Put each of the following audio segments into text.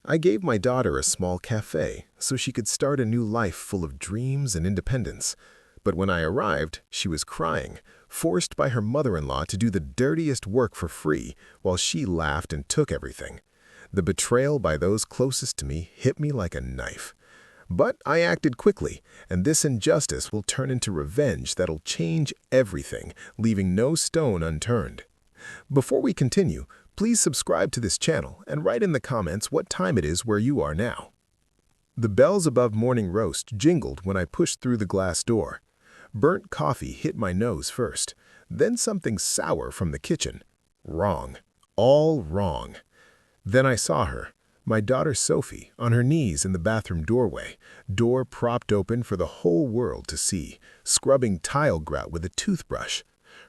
I gave my daughter a small cafe so she could start a new life full of dreams and independence. But when I arrived, she was crying, forced by her mother-in-law to do the dirtiest work for free while she laughed and took everything. The betrayal by those closest to me hit me like a knife. But I acted quickly, and this injustice will turn into revenge that'll change everything, leaving no stone unturned. Before we continue, please subscribe to this channel and write in the comments what time it is where you are now. The bells above morning roast jingled when I pushed through the glass door. Burnt coffee hit my nose first, then something sour from the kitchen. Wrong. All wrong. Then I saw her, my daughter Sophie, on her knees in the bathroom doorway, door propped open for the whole world to see, scrubbing tile grout with a toothbrush.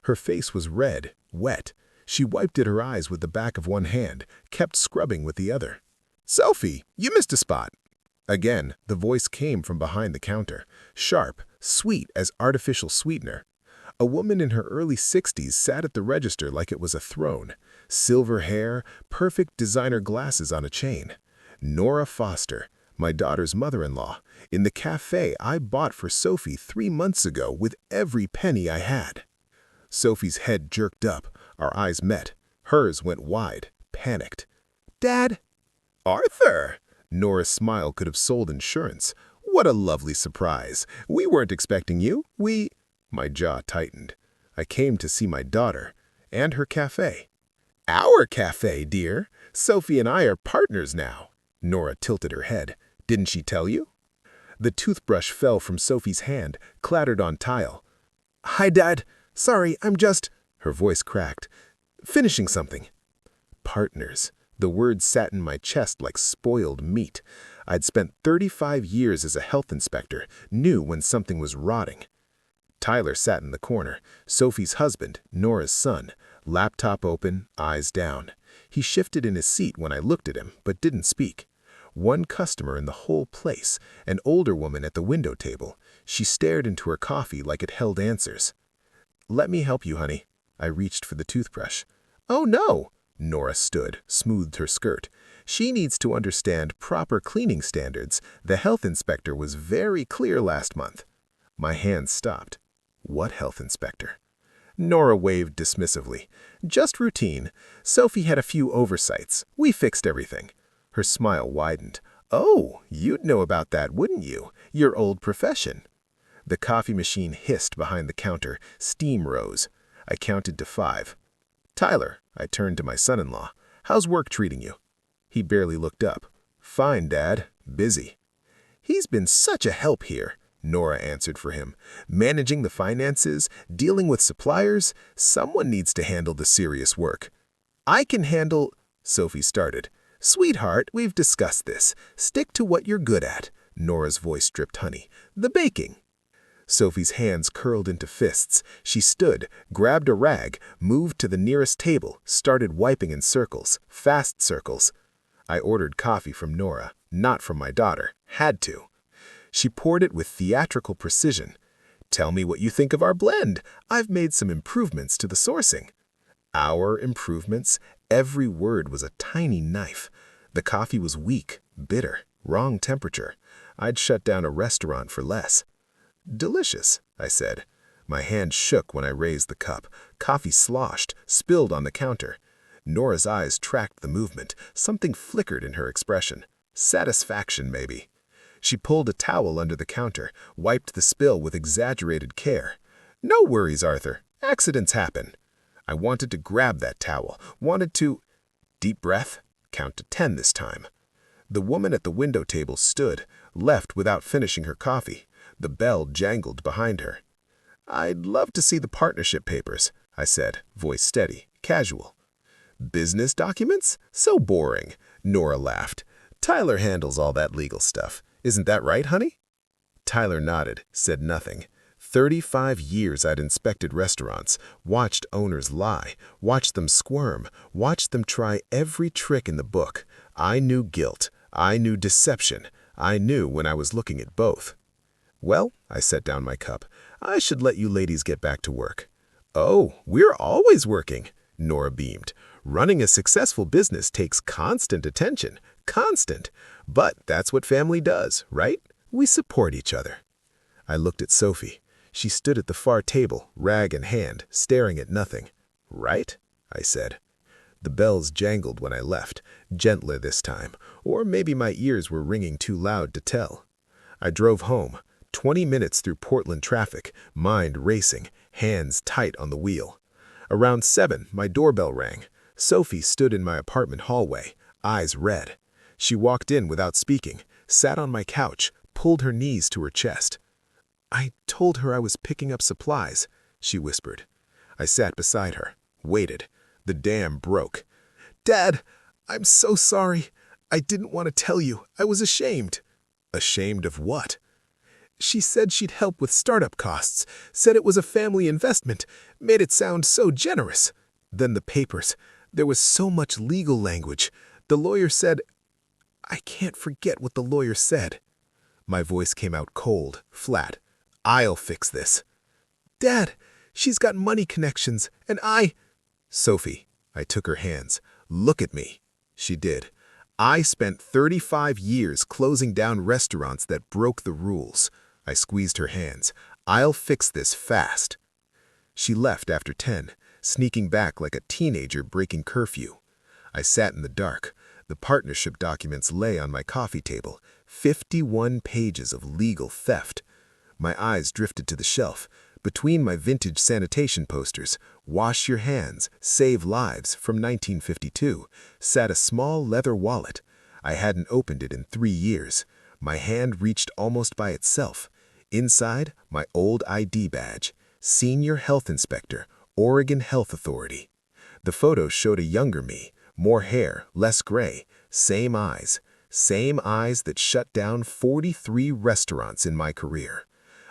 Her face was red, wet. She wiped at her eyes with the back of one hand, kept scrubbing with the other. "Sophie, you missed a spot." Again, the voice came from behind the counter, sharp, sweet as artificial sweetener. A woman in her early 60s sat at the register like it was a throne. Silver hair, perfect designer glasses on a chain. Nora Foster, my daughter's mother-in-law, in the cafe I bought for Sophie 3 months ago with every penny I had. Sophie's head jerked up, our eyes met. Hers went wide, panicked. "Dad?" "Arthur!" Nora's smile could have sold insurance. "What a lovely surprise. We weren't expecting you. My jaw tightened. I came to see my daughter and her cafe. "Our cafe, dear. Sophie and I are partners now." Nora tilted her head. "Didn't she tell you?" The toothbrush fell from Sophie's hand, clattered on tile. "Hi, Dad. Sorry, I'm just—" Her voice cracked. "Finishing something." Partners. The word sat in my chest like spoiled meat. I'd spent 35 years as a health inspector, knew when something was rotting. Tyler sat in the corner, Sophie's husband, Nora's son, laptop open, eyes down. He shifted in his seat when I looked at him, but didn't speak. One customer in the whole place, an older woman at the window table. She stared into her coffee like it held answers. "Let me help you, honey." I reached for the toothbrush. "Oh, no." Nora stood, smoothed her skirt. "She needs to understand proper cleaning standards. The health inspector was very clear last month." My hand stopped. What health inspector? Nora waved dismissively. "Just routine. Sophie had a few oversights. We fixed everything." Her smile widened. "Oh, you'd know about that, wouldn't you? Your old profession." The coffee machine hissed behind the counter. Steam rose. I counted to 5. "Tyler," I turned to my son-in-law. "How's work treating you?" He barely looked up. "Fine, Dad. Busy." "He's been such a help here," Nora answered for him. "Managing the finances, dealing with suppliers. Someone needs to handle the serious work." "I can handle—" Sophie started. "Sweetheart, we've discussed this. Stick to what you're good at." Nora's voice dripped honey. "The baking." Sophie's hands curled into fists. She stood, grabbed a rag, moved to the nearest table, started wiping in circles, fast circles. I ordered coffee from Nora, not from my daughter. Had to. She poured it with theatrical precision. "Tell me what you think of our blend. I've made some improvements to the sourcing." Our improvements? Every word was a tiny knife. The coffee was weak, bitter, wrong temperature. I'd shut down a restaurant for less. "Delicious," I said. My hand shook when I raised the cup. Coffee sloshed, spilled on the counter. Nora's eyes tracked the movement. Something flickered in her expression. Satisfaction, maybe. She pulled a towel under the counter, wiped the spill with exaggerated care. "No worries, Arthur. Accidents happen." I wanted to grab that towel, wanted to— Deep breath, count to 10 this time. The woman at the window table stood, left without finishing her coffee. The bell jangled behind her. "I'd love to see the partnership papers," I said, voice steady, casual. "Business documents? So boring." Nora laughed. "Tyler handles all that legal stuff. Isn't that right, honey?" Tyler nodded, said nothing. 35 years I'd inspected restaurants, watched owners lie, watched them squirm, watched them try every trick in the book. I knew guilt. I knew deception. I knew when I was looking at both. "Well," I set down my cup, "I should let you ladies get back to work." "Oh, we're always working," Nora beamed. "Running a successful business takes constant attention, Constant. But that's what family does, right? We support each other. I looked at Sophie. She stood at the far table, rag in hand, staring at nothing. Right? I said. The bells jangled when I left, gentler this time, or maybe my ears were ringing too loud to tell. I drove home, 20 minutes through Portland traffic, mind racing, hands tight on the wheel. Around 7, my doorbell rang. Sophie stood in my apartment hallway, eyes red. She walked in without speaking, sat on my couch, pulled her knees to her chest. "I told her I was picking up supplies," she whispered. I sat beside her, waited. The dam broke. "Dad, I'm so sorry. I didn't want to tell you. I was ashamed." Ashamed of what? "She said she'd help with startup costs, said it was a family investment, made it sound so generous. Then the papers. There was so much legal language. The lawyer said, I can't forget what the lawyer said." My voice came out cold, flat. "I'll fix this." "Dad, she's got money connections, and Sophie," I took her hands. "Look at me." She did. "I spent 35 years closing down restaurants that broke the rules." I squeezed her hands. "I'll fix this fast." She left after 10, sneaking back like a teenager breaking curfew. I sat in the dark. The partnership documents lay on my coffee table, 51 pages of legal theft. My eyes drifted to the shelf. Between my vintage sanitation posters, "Wash Your Hands, Save Lives" from 1952, sat a small leather wallet. I hadn't opened it in 3 years. My hand reached almost by itself. Inside, my old ID badge, Senior Health Inspector, Oregon Health Authority. The photo showed a younger me, more hair, less gray, same eyes that shut down 43 restaurants in my career.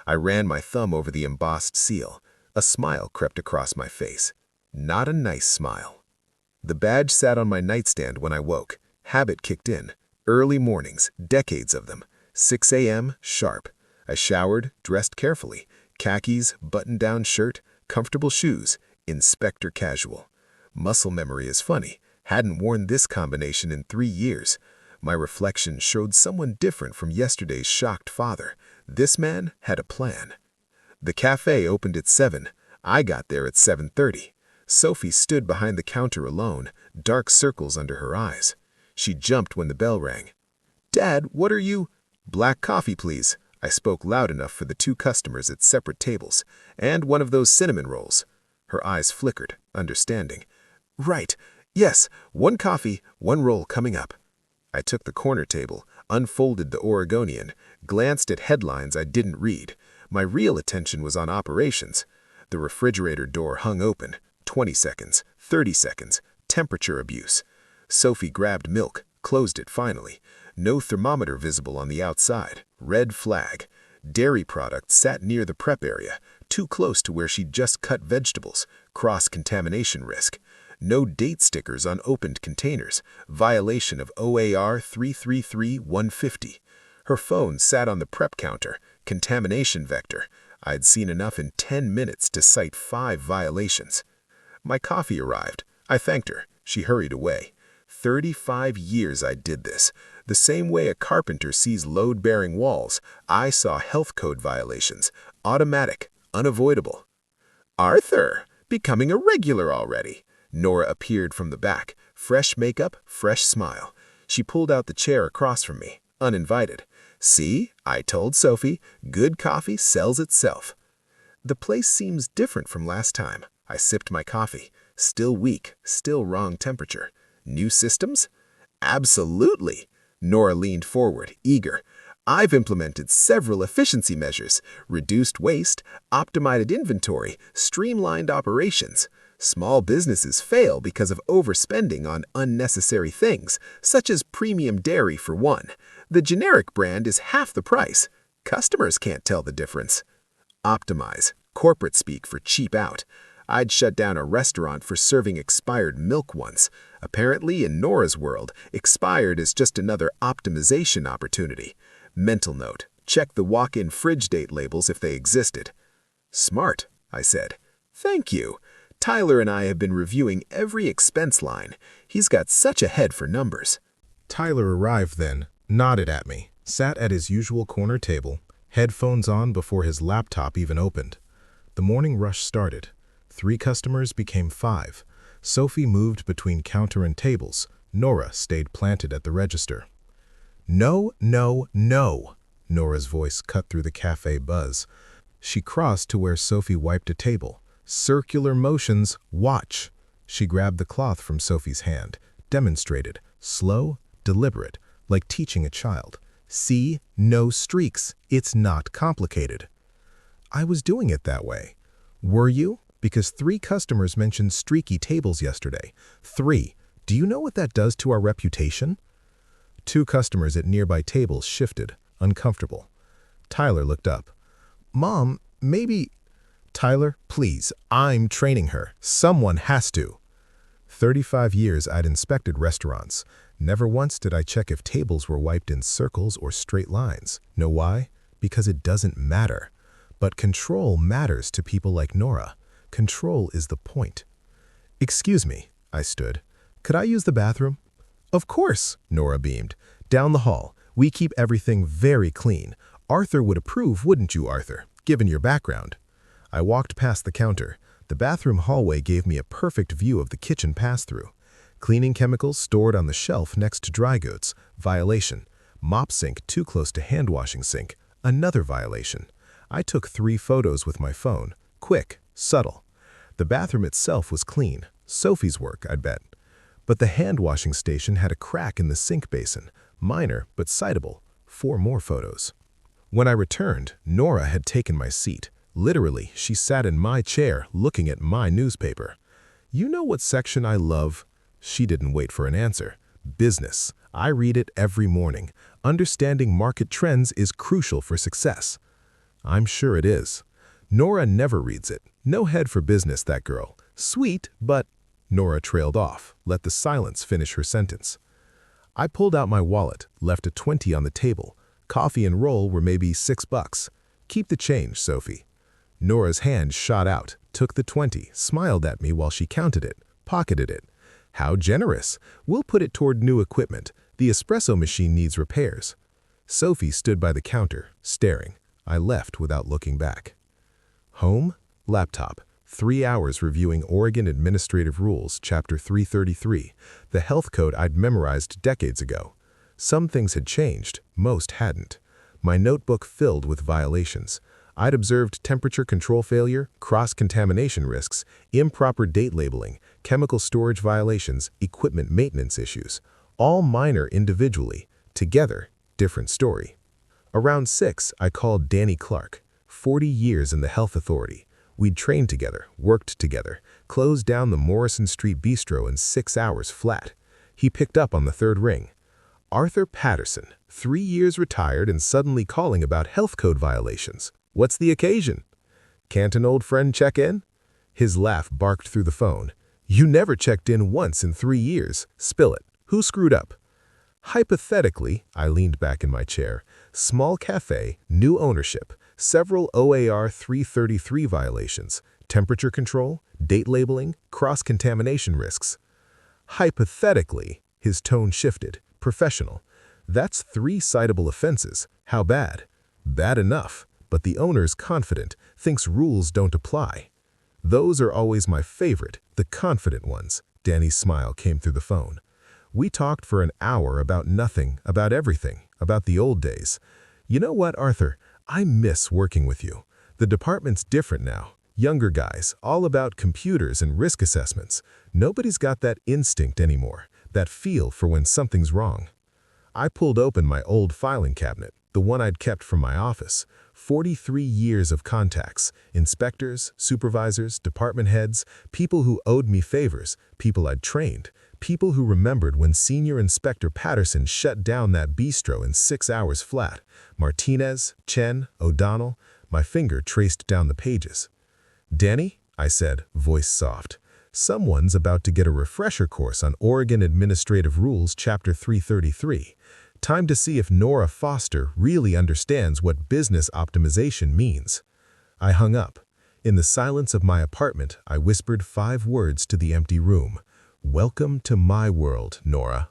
I ran my thumb over the embossed seal. A smile crept across my face. Not a nice smile. The badge sat on my nightstand when I woke. Habit kicked in. Early mornings, decades of them. 6 a.m. sharp. I showered, dressed carefully. Khakis, button-down shirt, comfortable shoes. Inspector casual. Muscle memory is funny. Hadn't worn this combination in 3 years. My reflection showed someone different from yesterday's shocked father. This man had a plan. The cafe opened at 7. I got there at 7:30. Sophie stood behind the counter alone, dark circles under her eyes. She jumped when the bell rang. "Dad, what are you—" "Black coffee, please." I spoke loud enough for the 2 customers at separate tables. "And one of those cinnamon rolls." Her eyes flickered, understanding. "Right. Yes, 1 coffee, 1 roll coming up." I took the corner table, unfolded the Oregonian, glanced at headlines I didn't read. My real attention was on operations. The refrigerator door hung open. 20 seconds, 30 seconds, temperature abuse. Sophie grabbed milk, closed it finally. No thermometer visible on the outside. Red flag. Dairy products sat near the prep area, too close to where she'd just cut vegetables. Cross-contamination risk. No date stickers on opened containers. Violation of OAR 333-150. Her phone sat on the prep counter. Contamination vector. I'd seen enough in 10 minutes to cite 5 violations. My coffee arrived. I thanked her. She hurried away. 35 years I did this. The same way a carpenter sees load-bearing walls, I saw health code violations. Automatic, unavoidable. "Arthur, becoming a regular already." Nora appeared from the back. Fresh makeup, fresh smile. She pulled out the chair across from me, uninvited. "See, I told Sophie, good coffee sells itself." The place seems different from last time. I sipped my coffee. Still weak, still wrong temperature. New systems? Absolutely. Nora leaned forward, eager. "I've implemented several efficiency measures, reduced waste, optimized inventory, streamlined operations. Small businesses fail because of overspending on unnecessary things, such as premium dairy for one. The generic brand is half the price. Customers can't tell the difference." Optimize, corporate speak for cheap out. I'd shut down a restaurant for serving expired milk once. Apparently, in Nora's world, expired is just another optimization opportunity. Mental note, check the walk-in fridge date labels if they existed. "Smart," I said. "Thank you. Tyler and I have been reviewing every expense line. He's got such a head for numbers." Tyler arrived then, nodded at me, sat at his usual corner table, headphones on before his laptop even opened. The morning rush started. 3 customers became 5. Sophie moved between counter and tables. Nora stayed planted at the register. No, no, no, Nora's voice cut through the cafe buzz. She crossed to where Sophie wiped a table. Circular motions, watch. She grabbed the cloth from Sophie's hand, demonstrated, slow, deliberate, like teaching a child. See, no streaks, it's not complicated. I was doing it that way. Were you? Because 3 customers mentioned streaky tables yesterday. 3. Do you know what that does to our reputation? 2 customers at nearby tables shifted, uncomfortable. Tyler looked up. Mom, maybe... Tyler, please, I'm training her. Someone has to. 35 years I'd inspected restaurants. Never once did I check if tables were wiped in circles or straight lines. Know why? Because it doesn't matter. But control matters to people like Nora. Control is the point. Excuse me, I stood. Could I use the bathroom? Of course, Nora beamed. Down the hall. We keep everything very clean. Arthur would approve, wouldn't you, Arthur, given your background? I walked past the counter. The bathroom hallway gave me a perfect view of the kitchen pass-through. Cleaning chemicals stored on the shelf next to dry goods, violation. Mop sink too close to hand-washing sink, another violation. I took 3 photos with my phone. Quick, subtle. The bathroom itself was clean. Sophie's work, I'd bet. But the hand-washing station had a crack in the sink basin. Minor, but citable. 4 more photos. When I returned, Nora had taken my seat. Literally, she sat in my chair, looking at my newspaper. You know what section I love? She didn't wait for an answer. Business. I read it every morning. Understanding market trends is crucial for success. I'm sure it is. Nora never reads it. No head for business, that girl. Sweet, but... Nora trailed off, let the silence finish her sentence. I pulled out my wallet, left a 20 on the table. Coffee and roll were maybe $6. Keep the change, Sophie. Nora's hand shot out, took the 20, smiled at me while she counted it, pocketed it. How generous. We'll put it toward new equipment. The espresso machine needs repairs. Sophie stood by the counter, staring. I left without looking back. Home, laptop. 3 hours reviewing Oregon Administrative Rules, Chapter 333, the health code I'd memorized decades ago. Some things had changed, most hadn't. My notebook filled with violations. I'd observed temperature control failure, cross-contamination risks, improper date labeling, chemical storage violations, equipment maintenance issues. All minor individually. Together, different story. Around 6, I called Danny Clark. 40 years in the health authority. We'd trained together, worked together, closed down the Morrison Street Bistro in 6 hours flat. He picked up on the 3rd ring. Arthur Patterson, 3 years retired and suddenly calling about health code violations. What's the occasion? Can't an old friend check in? His laugh barked through the phone. You never checked in once in 3 years. Spill it. Who screwed up? Hypothetically, I leaned back in my chair. Small cafe, new ownership, several OAR 333 violations, temperature control, date labeling, cross-contamination risks. Hypothetically, his tone shifted. Professional. That's 3 citable offenses. How bad? Bad enough. But the owner's confident, thinks rules don't apply. Those are always my favorite, the confident ones. Danny's smile came through the phone. We talked for an hour about nothing, about everything, about the old days. You know what, Arthur? I miss working with you. The department's different now. Younger guys, all about computers and risk assessments. Nobody's got that instinct anymore, that feel for when something's wrong. I pulled open my old filing cabinet, the one I'd kept from my office. 43 years of contacts, inspectors, supervisors, department heads, people who owed me favors, people I'd trained, people who remembered when Senior Inspector Patterson shut down that bistro in 6 hours flat. Martinez, Chen, O'Donnell. My finger traced down the pages. Danny, I said, voice soft. Someone's about to get a refresher course on Oregon Administrative Rules, Chapter 333. Time to see if Nora Foster really understands what business optimization means. I hung up. In the silence of my apartment, I whispered 5 words to the empty room. Welcome to my world, Nora.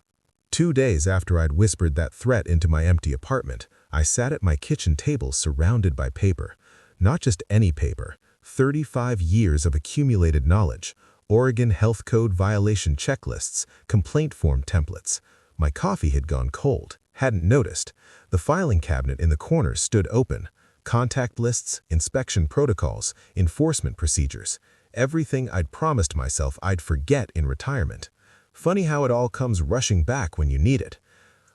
2 days after I'd whispered that threat into my empty apartment, I sat at my kitchen table surrounded by paper. Not just any paper, 35 years of accumulated knowledge, Oregon Health Code violation checklists, complaint form templates. My coffee had gone cold, hadn't noticed. The filing cabinet in the corner stood open. Contact lists, inspection protocols, enforcement procedures. Everything I'd promised myself I'd forget in retirement. Funny how it all comes rushing back when you need it.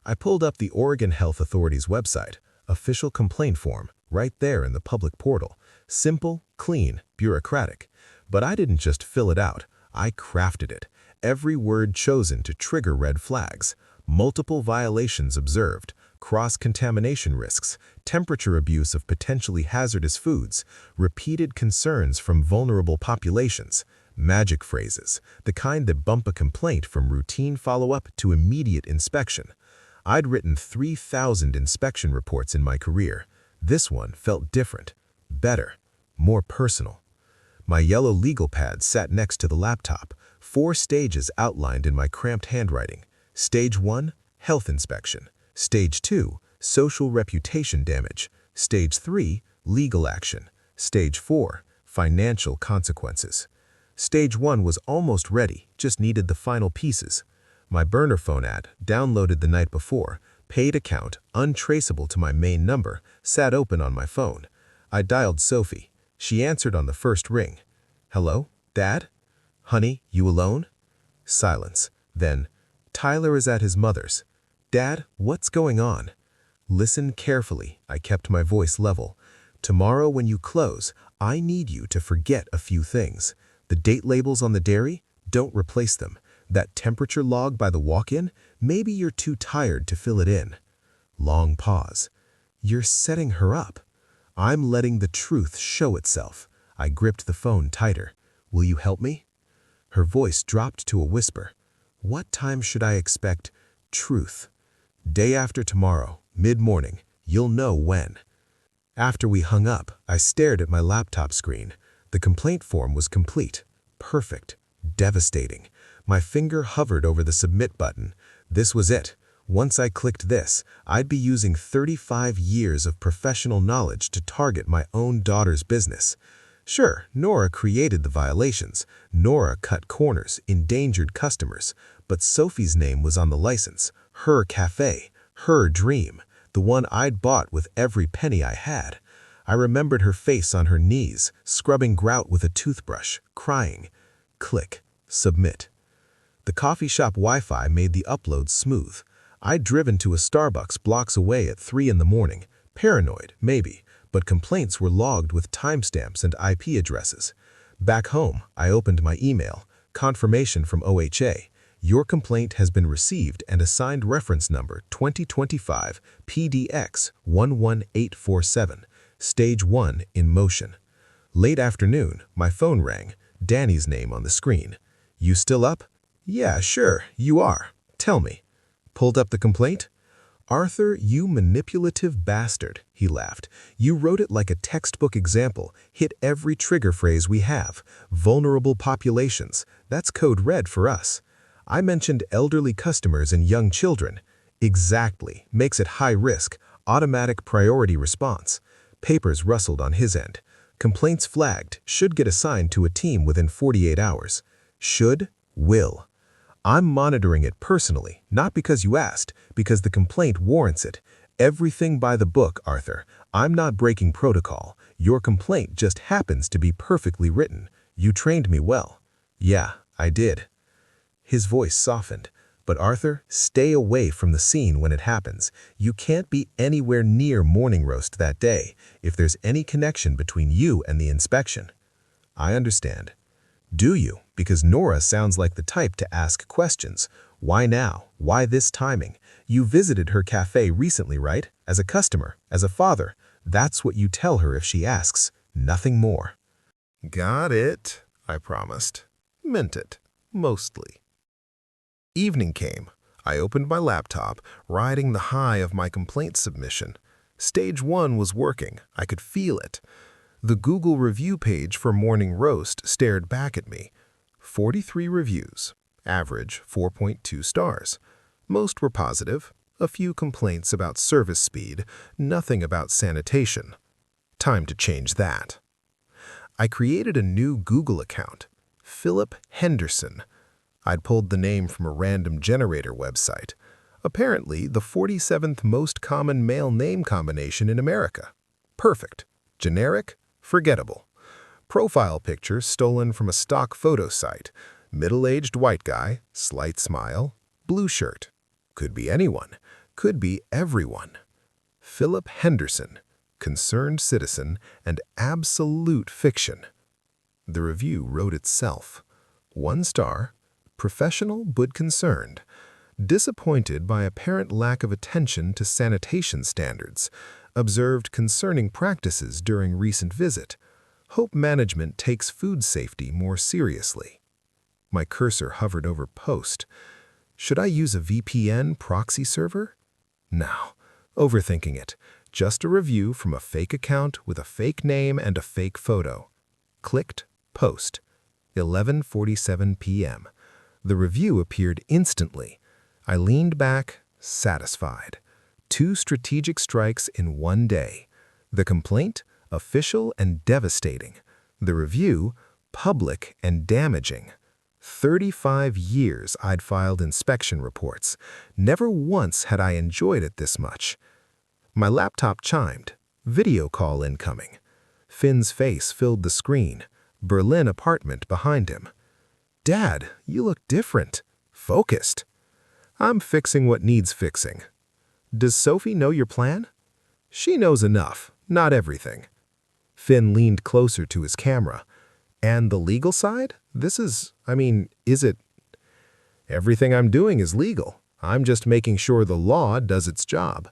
I pulled up the Oregon Health Authority's website, official complaint form, right there in the public portal. Simple, clean, bureaucratic. But I didn't just fill it out, I crafted it. Every word chosen to trigger red flags. Multiple violations observed, cross-contamination risks, temperature abuse of potentially hazardous foods, repeated concerns from vulnerable populations, magic phrases, the kind that bump a complaint from routine follow-up to immediate inspection. I'd written 3,000 inspection reports in my career. This one felt different, better, more personal. My yellow legal pad sat next to the laptop, 4 stages outlined in my cramped handwriting. Stage 1, health inspection. Stage 2, social reputation damage. Stage 3, legal action. Stage 4, financial consequences. Stage 1 was almost ready, just needed the final pieces. My burner phone ad, downloaded the night before, paid account, untraceable to my main number, sat open on my phone. I dialed Sophie. She answered on the first ring. "Hello, Dad? Honey, you alone?" Silence. Then, "Tyler is at his mother's." "Dad, what's going on?" "Listen carefully." I kept my voice level. "Tomorrow when you close, I need you to forget a few things. The date labels on the dairy, don't replace them. That temperature log by the walk-in, maybe you're too tired to fill it in." Long pause. "You're setting her up." "I'm letting the truth show itself." I gripped the phone tighter. "Will you help me?" Her voice dropped to a whisper. "What time should I expect truth?" "Day after tomorrow, mid-morning. You'll know when." After we hung up, I stared at my laptop screen. The complaint form was complete. Perfect. Devastating. My finger hovered over the submit button. This was it. Once I clicked this, I'd be using 35 years of professional knowledge to target my own daughter's business. Sure, Nora created the violations. Nora cut corners, endangered customers. But Sophie's name was on the license. Her cafe. Her dream. The one I'd bought with every penny I had. I remembered her face on her knees, scrubbing grout with a toothbrush, crying. Click. Submit. The coffee shop Wi-Fi made the upload smooth. I'd driven to a Starbucks blocks away at 3 in the morning. Paranoid, maybe, but complaints were logged with timestamps and IP addresses. Back home, I opened my email. Confirmation from OHA. Your complaint has been received and assigned reference number 2025 PDX 11847. Stage 1 in motion. Late afternoon, my phone rang. Danny's name on the screen. "You still up?" "Yeah, sure, you are. Tell me." Pulled up the complaint. "Arthur, you manipulative bastard," he laughed. "You wrote it like a textbook example, hit every trigger phrase we have. Vulnerable populations, that's code red for us. I mentioned elderly customers and young children. Exactly, makes it high risk, automatic priority response." Papers rustled on his end. "Complaints flagged, should get assigned to a team within 48 hours. Should, will. I'm monitoring it personally, not because you asked, because the complaint warrants it. Everything by the book, Arthur. I'm not breaking protocol. Your complaint just happens to be perfectly written. You trained me well." "Yeah, I did." His voice softened. "But Arthur, stay away from the scene when it happens. You can't be anywhere near morning roast that day, if there's any connection between you and the inspection." "I understand." "Do you? Because Nora sounds like the type to ask questions. Why now? Why this timing? You visited her cafe recently, right? As a customer, as a father. That's what you tell her if she asks. Nothing more." "Got it," I promised. Meant it. Mostly. Evening came. I opened my laptop, riding the high of my complaint submission. Stage 1 was working. I could feel it. The Google review page for Morning Roast stared back at me. 43 reviews. Average 4.2 stars. Most were positive, a few complaints about service speed, nothing about sanitation. Time to change that. I created a new Google account, Philip Henderson. I'd pulled the name from a random generator website. Apparently, the 47th most common male name combination in America. Perfect. Generic, forgettable. Profile picture stolen from a stock photo site. Middle-aged white guy, slight smile, blue shirt. Could be anyone. Could be everyone. Philip Henderson, concerned citizen and absolute fiction. The review wrote itself. 1 star, professional but concerned. Disappointed by apparent lack of attention to sanitation standards. Observed concerning practices during recent visit. Hope management takes food safety more seriously. My cursor hovered over post. Should I use a VPN proxy server? No, overthinking it. Just a review from a fake account with a fake name and a fake photo. Clicked post. 11:47 p.m. The review appeared instantly. I leaned back, satisfied. 2 strategic strikes in 1 day. The complaint, official and devastating. The review, public and damaging. 35 years I'd filed inspection reports. Never once had I enjoyed it this much. My laptop chimed. Video call incoming. Finn's face filled the screen. Berlin apartment behind him. Dad, you look different. Focused. I'm fixing what needs fixing. Does Sophie know your plan? She knows enough, not everything. Finn leaned closer to his camera. And the legal side? Is it? Everything I'm doing is legal. I'm just making sure the law does its job.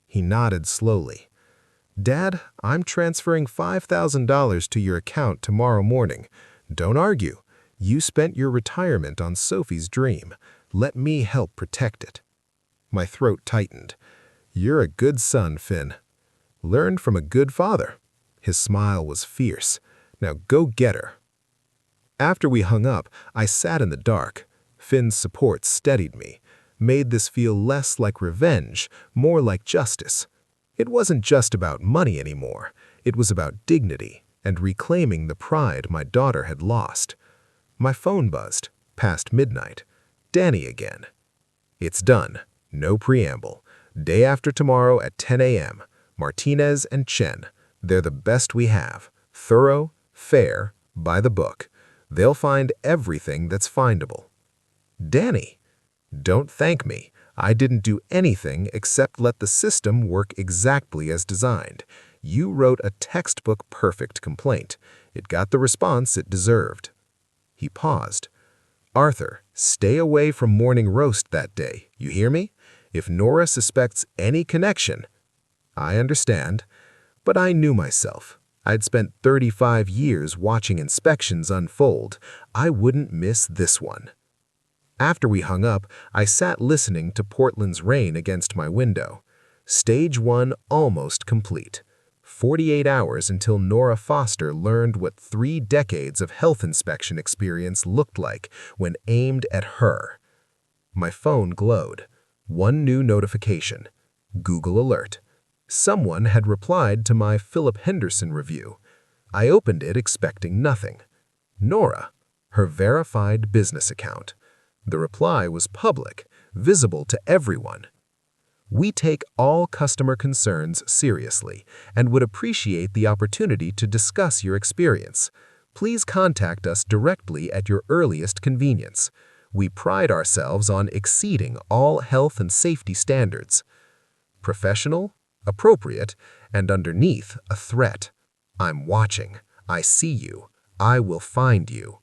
He nodded slowly. Dad, I'm transferring $5,000 to your account tomorrow morning. Don't argue. You spent your retirement on Sophie's dream. Let me help protect it. My throat tightened. You're a good son, Finn. Learned from a good father. His smile was fierce. Now go get her. After we hung up, I sat in the dark. Finn's support steadied me, made this feel less like revenge, more like justice. It wasn't just about money anymore. It was about dignity and reclaiming the pride my daughter had lost. My phone buzzed, past midnight. Danny again. It's done. No preamble. Day after tomorrow at 10 a.m. Martinez and Chen. They're the best we have. Thorough, fair, by the book. They'll find everything that's findable. Danny, don't thank me. I didn't do anything except let the system work exactly as designed. You wrote a textbook perfect complaint. It got the response it deserved. He paused. Arthur, stay away from morning roast that day. You hear me? If Nora suspects any connection, I understand, but I knew myself. I'd spent 35 years watching inspections unfold. I wouldn't miss this one. After we hung up, I sat listening to Portland's rain against my window. Stage 1 almost complete. 48 hours until Nora Foster learned what 3 decades of health inspection experience looked like when aimed at her. My phone glowed. 1 new notification. Google alert. Someone had replied to my Philip Henderson review. I opened it expecting nothing. Nora, her verified business account. The reply was public, visible to everyone. We take all customer concerns seriously and would appreciate the opportunity to discuss your experience. Please contact us directly at your earliest convenience. We pride ourselves on exceeding all health and safety standards. Professional, appropriate, and underneath a threat. I'm watching. I see you. I will find you.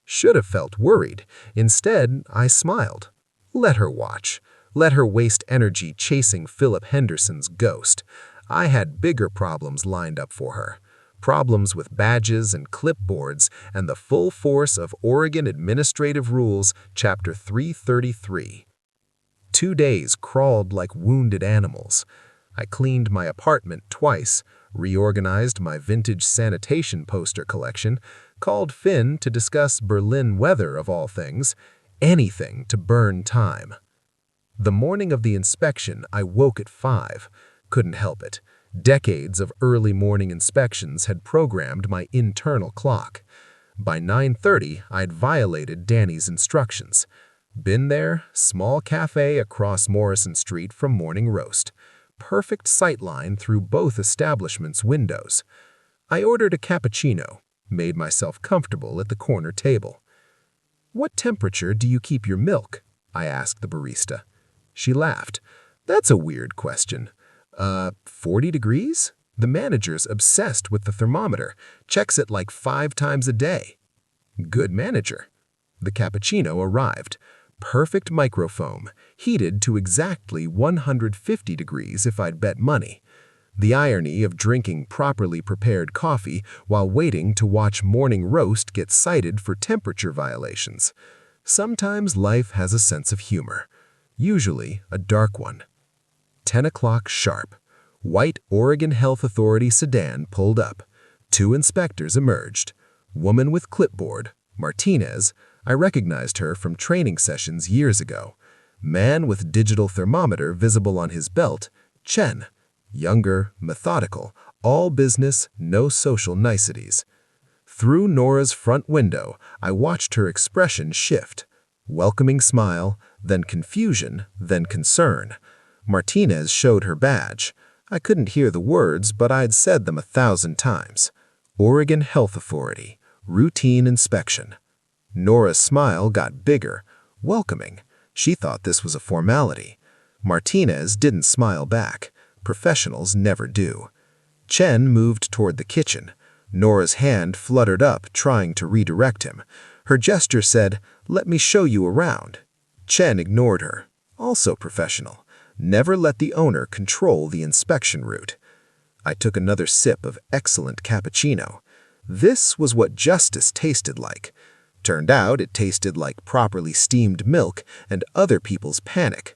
Should have felt worried. Instead, I smiled. Let her watch. Let her waste energy chasing Philip Henderson's ghost. I had bigger problems lined up for her. Problems with badges and clipboards and the full force of Oregon Administrative Rules, Chapter 333. 2 days crawled like wounded animals. I cleaned my apartment twice, reorganized my vintage sanitation poster collection, called Finn to discuss Berlin weather of all things, anything to burn time. The morning of the inspection, I woke at 5. Couldn't help it. Decades of early morning inspections had programmed my internal clock. By 9:30, I'd violated Danny's instructions. Been there, small cafe across Morrison Street from Morning Roast. Perfect sightline through both establishments' windows. I ordered a cappuccino, made myself comfortable at the corner table. "What temperature do you keep your milk?" I asked the barista. She laughed. "That's a weird question. 40 degrees? The manager's obsessed with the thermometer, checks it like 5 times a day." Good manager. The cappuccino arrived. Perfect microfoam, heated to exactly 150 degrees if I'd bet money. The irony of drinking properly prepared coffee while waiting to watch Morning Roast get cited for temperature violations. Sometimes life has a sense of humor, usually a dark one. 10 o'clock sharp. White Oregon Health Authority sedan pulled up. 2 inspectors emerged. Woman with clipboard, Martinez. I recognized her from training sessions years ago. Man with digital thermometer visible on his belt, Chen. Younger, methodical, all business, no social niceties. Through Nora's front window, I watched her expression shift. Welcoming smile, then confusion, then concern. Martinez showed her badge. I couldn't hear the words, but I'd said them 1,000 times. Oregon Health Authority, routine inspection. Nora's smile got bigger, welcoming. She thought this was a formality. Martinez didn't smile back. Professionals never do. Chen moved toward the kitchen. Nora's hand fluttered up, trying to redirect him. Her gesture said, "Let me show you around." Chen ignored her. Also professional. Never let the owner control the inspection route. I took another sip of excellent cappuccino. This was what justice tasted like. Turned out it tasted like properly steamed milk and other people's panic.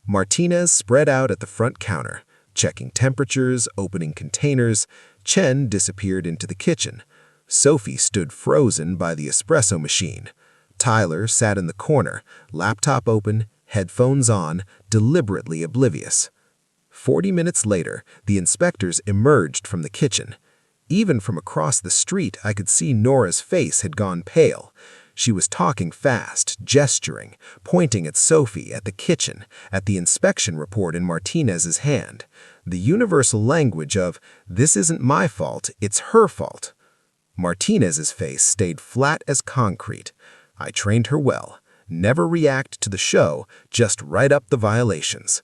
Martinez spread out at the front counter, checking temperatures, opening containers. Chen disappeared into the kitchen. Sophie stood frozen by the espresso machine. Tyler sat in the corner, laptop open, headphones on, deliberately oblivious. 40 minutes later, the inspectors emerged from the kitchen. Even from across the street, I could see Nora's face had gone pale. She was talking fast, gesturing, pointing at Sophie, at the kitchen, at the inspection report in Martinez's hand. The universal language of, "This isn't my fault, it's her fault." Martinez's face stayed flat as concrete. I trained her well. Never react to the show, just write up the violations.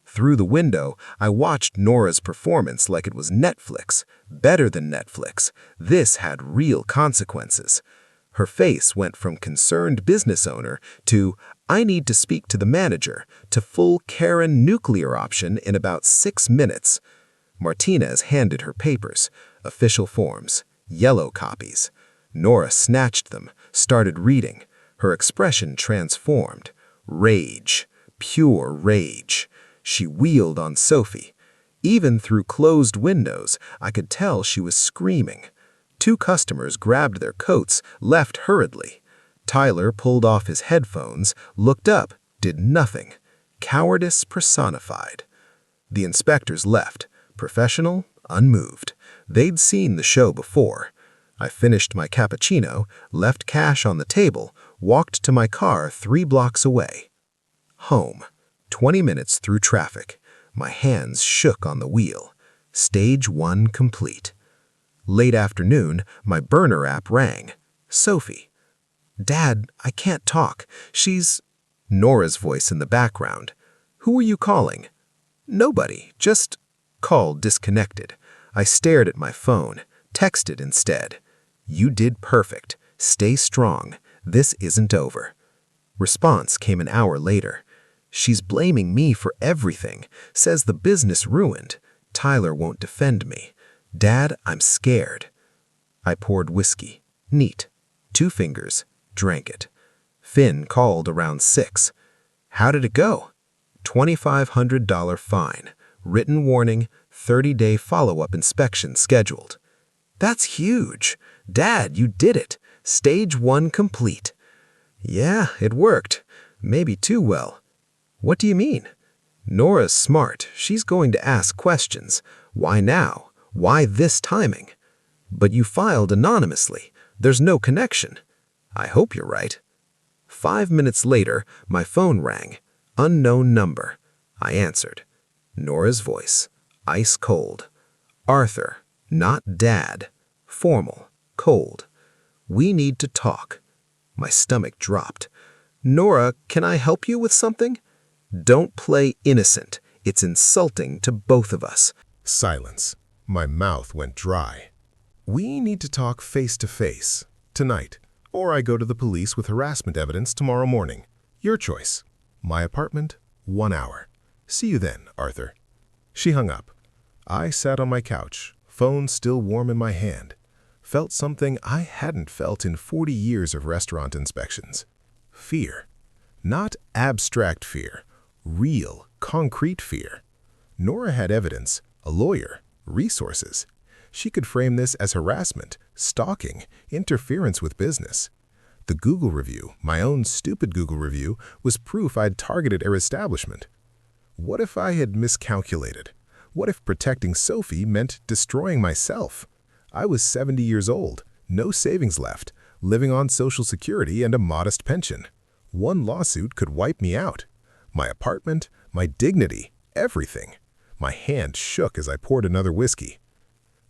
Through the window, I watched Nora's performance like it was Netflix. Better than Netflix. This had real consequences. Her face went from concerned business owner to, "I need to speak to the manager," to full Karen nuclear option in about 6 minutes. Martinez handed her papers, official forms, yellow copies. Nora snatched them, started reading. Her expression transformed. Rage. Pure rage. She wheeled on Sophie. Even through closed windows, I could tell she was screaming. 2 customers grabbed their coats, left hurriedly. Tyler pulled off his headphones, looked up, did nothing. Cowardice personified. The inspectors left, professional, unmoved. They'd seen the show before. I finished my cappuccino, left cash on the table, walked to my car 3 blocks away. Home. 20 minutes through traffic. My hands shook on the wheel. Stage 1 complete. Late afternoon, my burner app rang. Sophie. "Dad, I can't talk. She's—" Nora's voice in the background. "Who are you calling?" "Nobody, just—" Call disconnected. I stared at my phone, texted instead. "You did perfect. Stay strong. This isn't over." Response came an hour later. "She's blaming me for everything. Says the business ruined. Tyler won't defend me. Dad, I'm scared." I poured whiskey. Neat. 2 fingers. Drank it. Finn called around 6. "How did it go?" $2,500 fine. Written warning, 30-day follow-up inspection scheduled. "That's huge. Dad, you did it. Stage 1 complete." "Yeah, it worked. Maybe too well." What do you mean? Nora's smart. She's going to ask questions. Why now? Why this timing? But you filed anonymously. There's no connection. I hope you're right. 5 minutes later, my phone rang. Unknown number. I answered. Nora's voice. Ice cold. Arthur, not Dad. Formal. Cold. We need to talk. My stomach dropped. Nora, can I help you with something? Don't play innocent. It's insulting to both of us. Silence. My mouth went dry. We need to talk face to face, tonight, or I go to the police with harassment evidence tomorrow morning. Your choice. My apartment, 1 hour. See you then, Arthur. She hung up. I sat on my couch, phone still warm in my hand. Felt something I hadn't felt in 40 years of restaurant inspections. Fear. Not abstract fear. Real, concrete fear. Nora had evidence, a lawyer, resources. She could frame this as harassment, stalking, interference with business. The Google review, my own stupid Google review, was proof I'd targeted her establishment. What if I had miscalculated? What if protecting Sophie meant destroying myself? I was 70 years old, no savings left, living on Social Security and a modest pension. One lawsuit could wipe me out. My apartment, my dignity, everything. My hand shook as I poured another whiskey.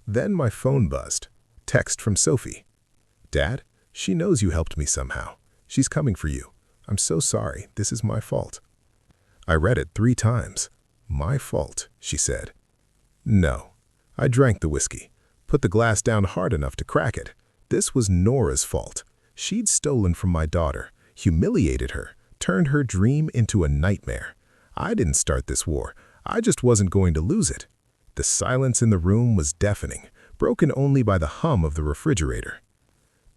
Then my phone buzzed. Text from Sophie. Dad, she knows you helped me somehow. She's coming for you. I'm so sorry. This is my fault. I read it 3 times. My fault, she said. No. I drank the whiskey. Put the glass down hard enough to crack it. This was Nora's fault. She'd stolen from my daughter, humiliated her, turned her dream into a nightmare. I didn't start this war. I just wasn't going to lose it. The silence in the room was deafening, broken only by the hum of the refrigerator.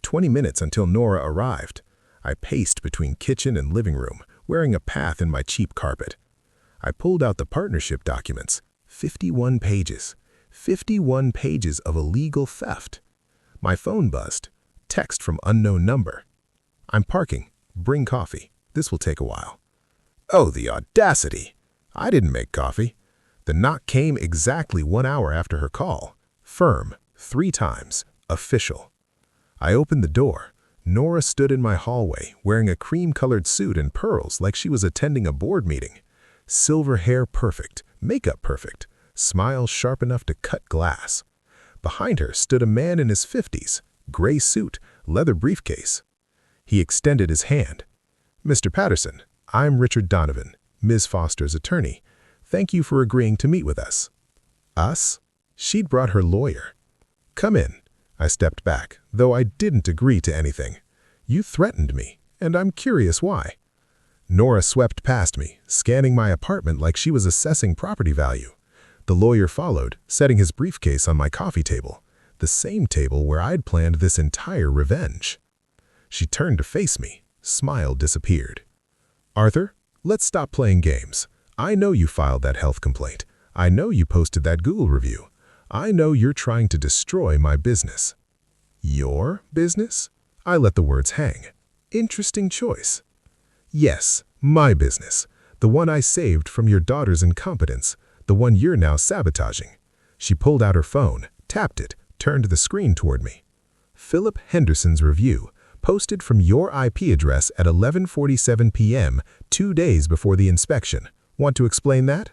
20 minutes until Nora arrived. I paced between kitchen and living room, wearing a path in my cheap carpet. I pulled out the partnership documents. 51 pages. 51 pages of illegal theft. My phone buzzed. Text from unknown number. I'm parking. Bring coffee. This will take a while. Oh, the audacity! I didn't make coffee. The knock came exactly 1 hour after her call. Firm. 3 times. Official. I opened the door. Nora stood in my hallway, wearing a cream-colored suit and pearls like she was attending a board meeting. Silver hair perfect, makeup perfect, smile sharp enough to cut glass. Behind her stood a man in his 50s, gray suit, leather briefcase. He extended his hand. Mr. Patterson, I'm Richard Donovan, Ms. Foster's attorney. Thank you for agreeing to meet with us. Us? She'd brought her lawyer. Come in. I stepped back, though I didn't agree to anything. You threatened me, and I'm curious why. Nora swept past me, scanning my apartment like she was assessing property value. The lawyer followed, setting his briefcase on my coffee table, the same table where I'd planned this entire revenge. She turned to face me. Smile disappeared. Arthur, let's stop playing games. I know you filed that health complaint. I know you posted that Google review. I know you're trying to destroy my business. Your business? I let the words hang. Interesting choice. Yes, my business. The one I saved from your daughter's incompetence. The one you're now sabotaging. She pulled out her phone, tapped it, turned the screen toward me. Philip Henderson's review, posted from your IP address at 11:47 p.m., 2 days before the inspection. Want to explain that?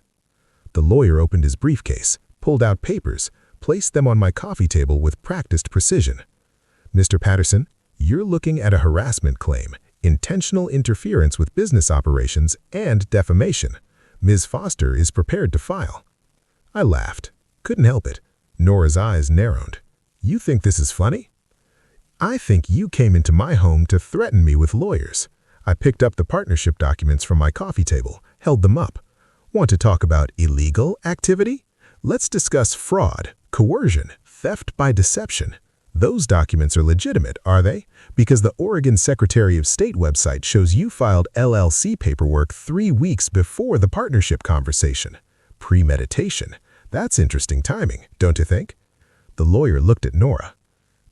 The lawyer opened his briefcase, pulled out papers, placed them on my coffee table with practiced precision. Mr. Patterson, you're looking at a harassment claim, intentional interference with business operations, and defamation. Ms. Foster is prepared to file. I laughed. Couldn't help it. Nora's eyes narrowed. You think this is funny? I think you came into my home to threaten me with lawyers. I picked up the partnership documents from my coffee table, held them up. Want to talk about illegal activity? Let's discuss fraud, coercion, theft by deception. Those documents are legitimate, are they? Because the Oregon Secretary of State website shows you filed LLC paperwork 3 weeks before the partnership conversation. Premeditation. That's interesting timing, don't you think? The lawyer looked at Nora.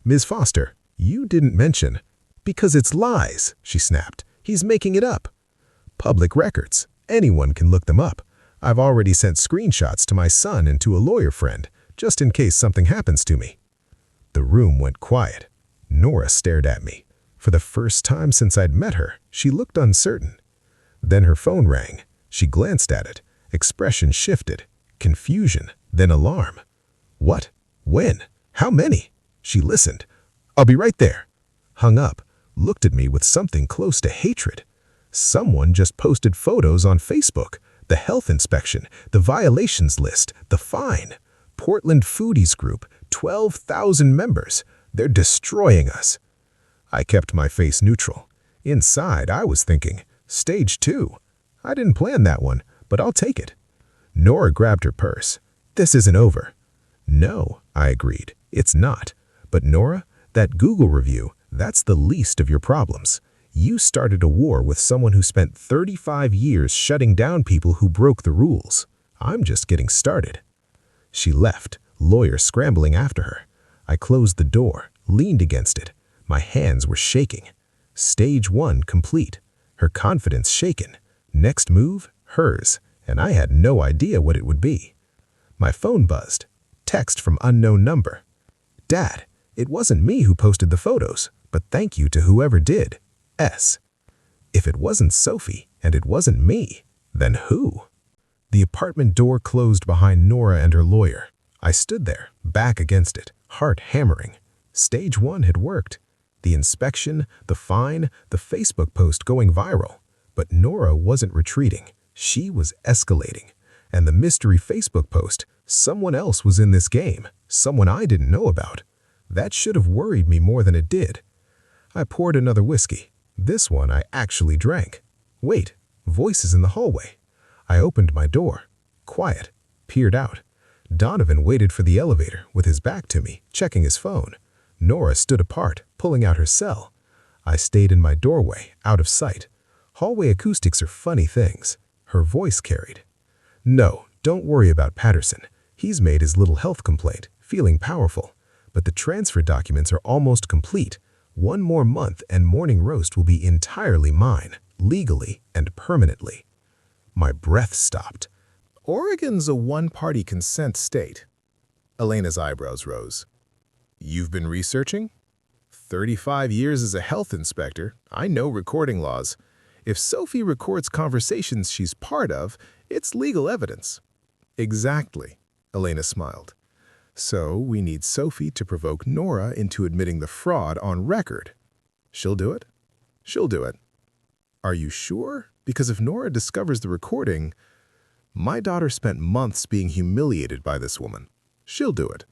Ms. Foster, you didn't mention. Because it's lies, she snapped. He's making it up. Public records. Anyone can look them up. I've already sent screenshots to my son and to a lawyer friend, just in case something happens to me." The room went quiet. Nora stared at me. For the first time since I'd met her, she looked uncertain. Then her phone rang. She glanced at it. Expression shifted. Confusion, then alarm. "What? When? How many?" She listened. "I'll be right there." Hung up, looked at me with something close to hatred. Someone just posted photos on Facebook. The health inspection, the violations list, the fine. Portland Foodies Group, 12,000 members. They're destroying us. I kept my face neutral. Inside, I was thinking, stage 2. I didn't plan that one, but I'll take it. Nora grabbed her purse. "This isn't over." "No," I agreed. "It's not. But Nora, that Google review, that's the least of your problems. You started a war with someone who spent 35 years shutting down people who broke the rules. I'm just getting started." She left, lawyer scrambling after her. I closed the door, leaned against it. My hands were shaking. Stage 1 complete. Her confidence shaken. Next move, hers, and I had no idea what it would be. My phone buzzed. Text from unknown number. "Dad, it wasn't me who posted the photos, but thank you to whoever did. S." If it wasn't Sophie and it wasn't me, then who? The apartment door closed behind Nora and her lawyer. I stood there, back against it, heart hammering. Stage 1 had worked. The inspection, the fine, the Facebook post going viral. But Nora wasn't retreating. She was escalating. And the mystery Facebook post, someone else was in this game, someone I didn't know about. That should have worried me more than it did. I poured another whiskey. This one I actually drank. Wait, voices in the hallway. I opened my door. Quiet. Peered out. Donovan waited for the elevator with his back to me, checking his phone. Nora stood apart, pulling out her cell. I stayed in my doorway, out of sight. Hallway acoustics are funny things. Her voice carried. "No, don't worry about Patterson. He's made his little health complaint, feeling powerful. But the transfer documents are almost complete. 1 more month and Morning Roast will be entirely mine, legally and permanently." My breath stopped. Oregon's a one-party consent state. Elena's eyebrows rose. "You've been researching?" 35 years as a health inspector, I know recording laws. If Sophie records conversations she's part of, it's legal evidence. Exactly, Elena smiled. So we need Sophie to provoke Nora into admitting the fraud on record. She'll do it? She'll do it. Are you sure? Because if Nora discovers the recording, my daughter spent months being humiliated by this woman. She'll do it.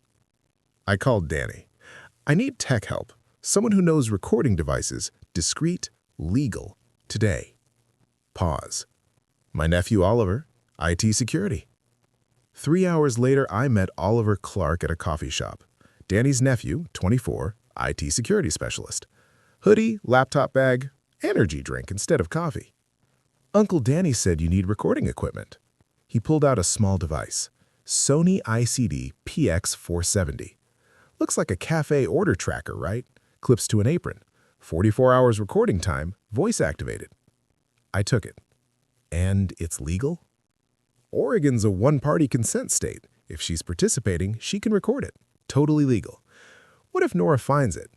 I called Danny. I need tech help. Someone who knows recording devices, discreet, legal, today. Pause. My nephew Oliver, IT security. 3 hours later, I met Oliver Clark at a coffee shop. Danny's nephew, 24, IT security specialist. Hoodie, laptop bag, energy drink instead of coffee. Uncle Danny said you need recording equipment. He pulled out a small device, Sony ICD PX470. Looks like a Café order tracker, right? Clips to an apron. 44 hours recording time, voice activated. I took it. And it's legal? Oregon's a one-party consent state. If she's participating, she can record it. Totally legal. What if Nora finds it?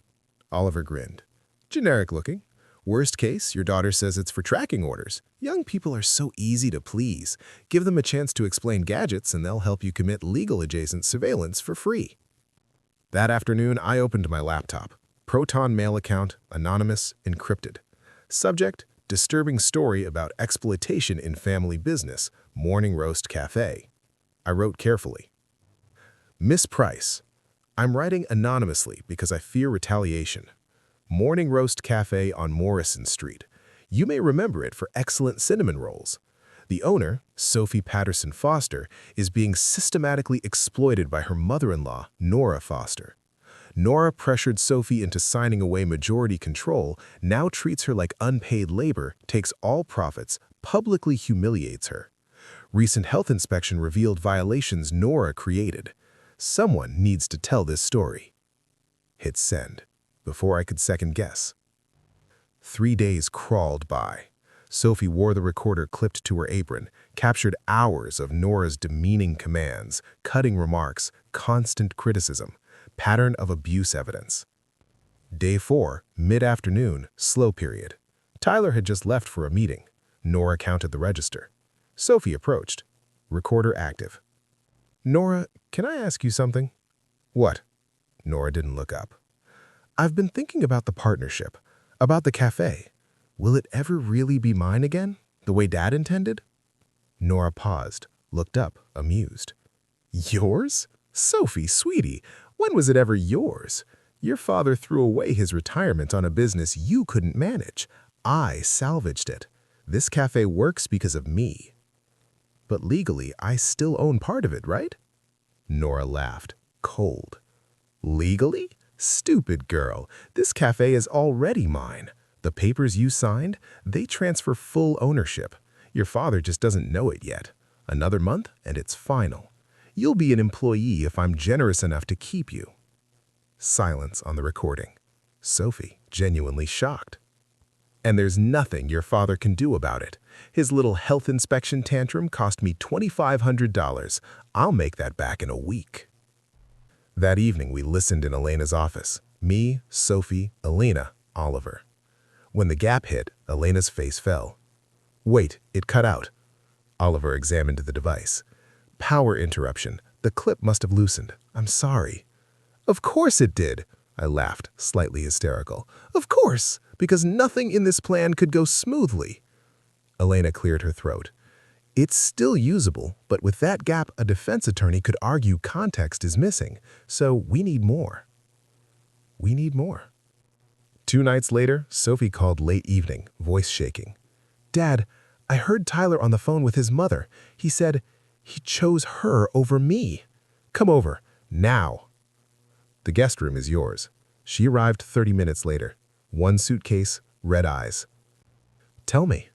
Oliver grinned. Generic looking. Worst case, your daughter says it's for tracking orders. Young people are so easy to please. Give them a chance to explain gadgets and they'll help you commit legal-adjacent surveillance for free. That afternoon, I opened my laptop. Proton mail account, anonymous, encrypted. Subject, disturbing story about exploitation in family business, Morning Roast Café. I wrote carefully. Miss Price, I'm writing anonymously because I fear retaliation. Morning Roast Café on Morrison Street. You may remember it for excellent cinnamon rolls. The owner, Sophie Patterson Foster, is being systematically exploited by her mother-in-law, Nora Foster. Nora pressured Sophie into signing away majority control, now treats her like unpaid labor, takes all profits, publicly humiliates her. Recent health inspection revealed violations Nora created. Someone needs to tell this story. Hit send, before I could second guess. 3 days crawled by. Sophie wore the recorder clipped to her apron, captured hours of Nora's demeaning commands, cutting remarks, constant criticism, pattern of abuse evidence. Day 4, mid-afternoon, slow period. Tyler had just left for a meeting. Nora counted the register. Sophie approached. Recorder active. "Nora, can I ask you something?" "What?" Nora didn't look up. "I've been thinking about the partnership, about the cafe. Will it ever really be mine again, the way Dad intended?" Nora paused, looked up, amused. "Yours? Sophie, sweetie, when was it ever yours? Your father threw away his retirement on a business you couldn't manage. I salvaged it. This cafe works because of me." "But legally, I still own part of it, right?" Nora laughed, cold. "Legally? Stupid girl. This cafe is already mine. The papers you signed, they transfer full ownership. Your father just doesn't know it yet. Another month, and it's final. You'll be an employee if I'm generous enough to keep you." Silence on the recording. Sophie, genuinely shocked. "And there's nothing your father can do about it. His little health inspection tantrum cost me $2,500. I'll make that back in a week." That evening, we listened in Elena's office. Me, Sophie, Elena, Oliver. When the gap hit, Elena's face fell. "Wait, it cut out." Oliver examined the device. "Power interruption. The clip must have loosened. I'm sorry." "Of course it did," I laughed, slightly hysterical. "Of course, because nothing in this plan could go smoothly." Elena cleared her throat. "It's still usable, but with that gap, a defense attorney could argue context is missing, so we need more." We need more. 2 nights later, Sophie called late evening, voice shaking. "Dad, I heard Tyler on the phone with his mother. He said he chose her over me. Come over, now." "The guest room is yours." She arrived 30 minutes later. 1 suitcase, red eyes. "Tell me."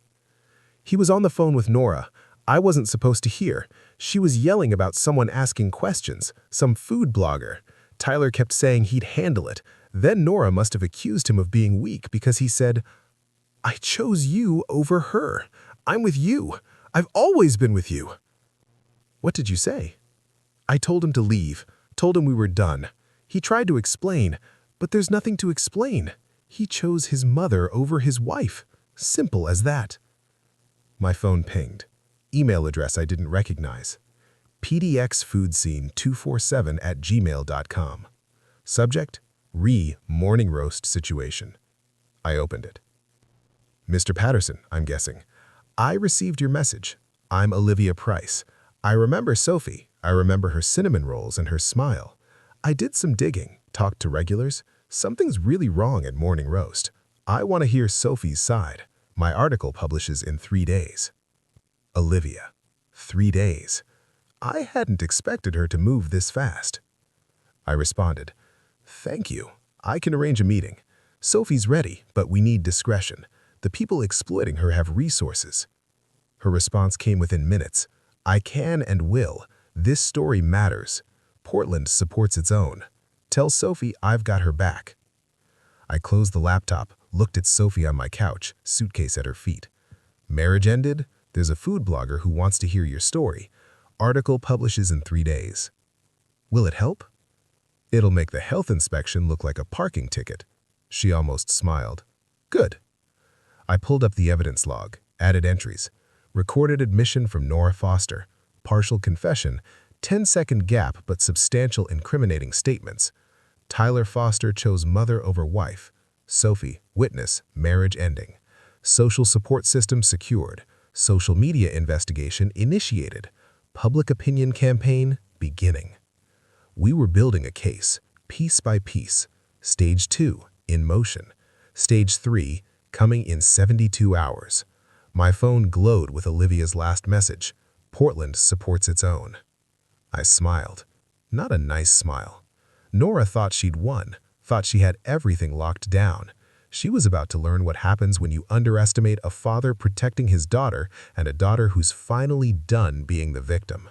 "He was on the phone with Nora. I wasn't supposed to hear. She was yelling about someone asking questions, some food blogger. Tyler kept saying he'd handle it. Then Nora must have accused him of being weak because he said, 'I chose you over her. I'm with you. I've always been with you.'" "What did you say?" "I told him to leave, told him we were done. He tried to explain, but there's nothing to explain. He chose his mother over his wife. Simple as that." My phone pinged. Email address I didn't recognize. pdxfoodscheme247@gmail.com. Subject, morning roast situation. I opened it. "Mr. Patterson, I'm guessing. I received your message. I'm Olivia Price. I remember Sophie. I remember her cinnamon rolls and her smile. I did some digging, talked to regulars. Something's really wrong at Morning Roast. I want to hear Sophie's side. My article publishes in 3 days." Olivia. 3 days. I hadn't expected her to move this fast. I responded, "Thank you. I can arrange a meeting. Sophie's ready, but we need discretion. The people exploiting her have resources." Her response came within minutes. "I can and will. This story matters. Portland supports its own. Tell Sophie I've got her back." I closed the laptop, looked at Sophie on my couch, suitcase at her feet. "Marriage ended? There's a food blogger who wants to hear your story. Article publishes in 3 days. Will it help?" "It'll make the health inspection look like a parking ticket." She almost smiled. "Good." I pulled up the evidence log, added entries. Recorded admission from Nora Foster. Partial confession. 10-second gap but substantial incriminating statements. Tyler Foster chose mother over wife. Sophie, witness, marriage ending. Social support system secured. Social media investigation initiated. Public opinion campaign beginning. We were building a case, piece by piece. Stage 2, in motion. Stage 3, coming in 72 hours. My phone glowed with Olivia's last message. Portland supports its own. I smiled. Not a nice smile. Nora thought she'd won, thought she had everything locked down. She was about to learn what happens when you underestimate a father protecting his daughter and a daughter who's finally done being the victim.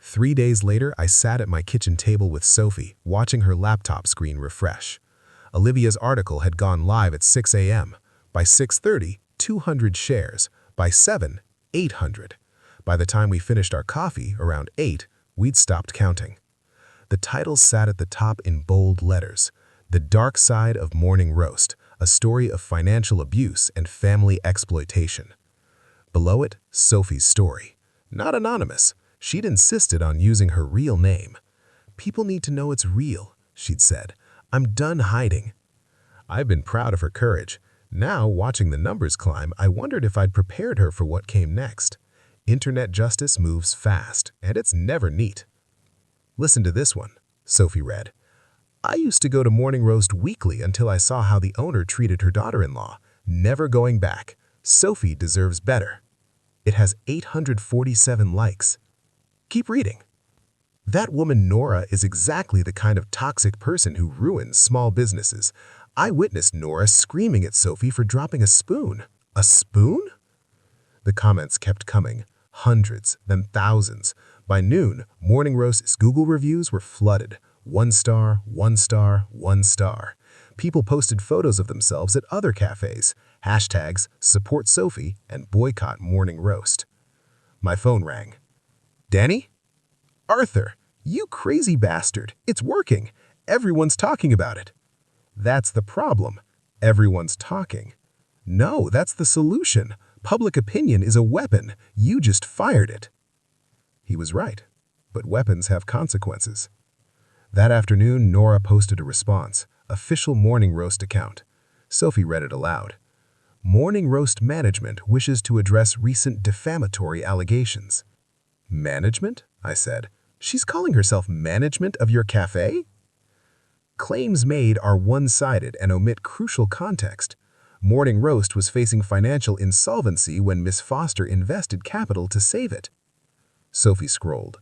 3 days later, I sat at my kitchen table with Sophie, watching her laptop screen refresh. Olivia's article had gone live at 6 a.m. By 6:30, 200 shares. By 7, 800. By the time we finished our coffee, around 8, we'd stopped counting. The title sat at the top in bold letters. The Dark Side of Morning Roast, a story of financial abuse and family exploitation. Below it, Sophie's story. Not anonymous. She'd insisted on using her real name. "People need to know it's real," she'd said. "I'm done hiding." I've been proud of her courage. Now, watching the numbers climb, I wondered if I'd prepared her for what came next. Internet justice moves fast, and it's never neat. "Listen to this one," Sophie read. "I used to go to Morning Roast weekly until I saw how the owner treated her daughter-in-law. Never going back. Sophie deserves better." It has 847 likes. Keep reading. "That woman Nora is exactly the kind of toxic person who ruins small businesses. I witnessed Nora screaming at Sophie for dropping a spoon." A spoon? The comments kept coming. Hundreds, then thousands. By noon, Morning Roast's Google reviews were flooded. 1 star, 1 star, 1 star. People posted photos of themselves at other cafes. Hashtags support Sophie and boycott Morning Roast. My phone rang. "Danny? Arthur, you crazy bastard. It's working. Everyone's talking about it." "That's the problem. Everyone's talking." "No, that's the solution. Public opinion is a weapon. You just fired it." He was right, but weapons have consequences. That afternoon, Nora posted a response. Official Morning Roast account. Sophie read it aloud. "Morning Roast management wishes to address recent defamatory allegations." "Management?" I said. "She's calling herself management of your cafe?" "Claims made are one-sided and omit crucial context. Morning Roast was facing financial insolvency when Miss Foster invested capital to save it." Sophie scrolled.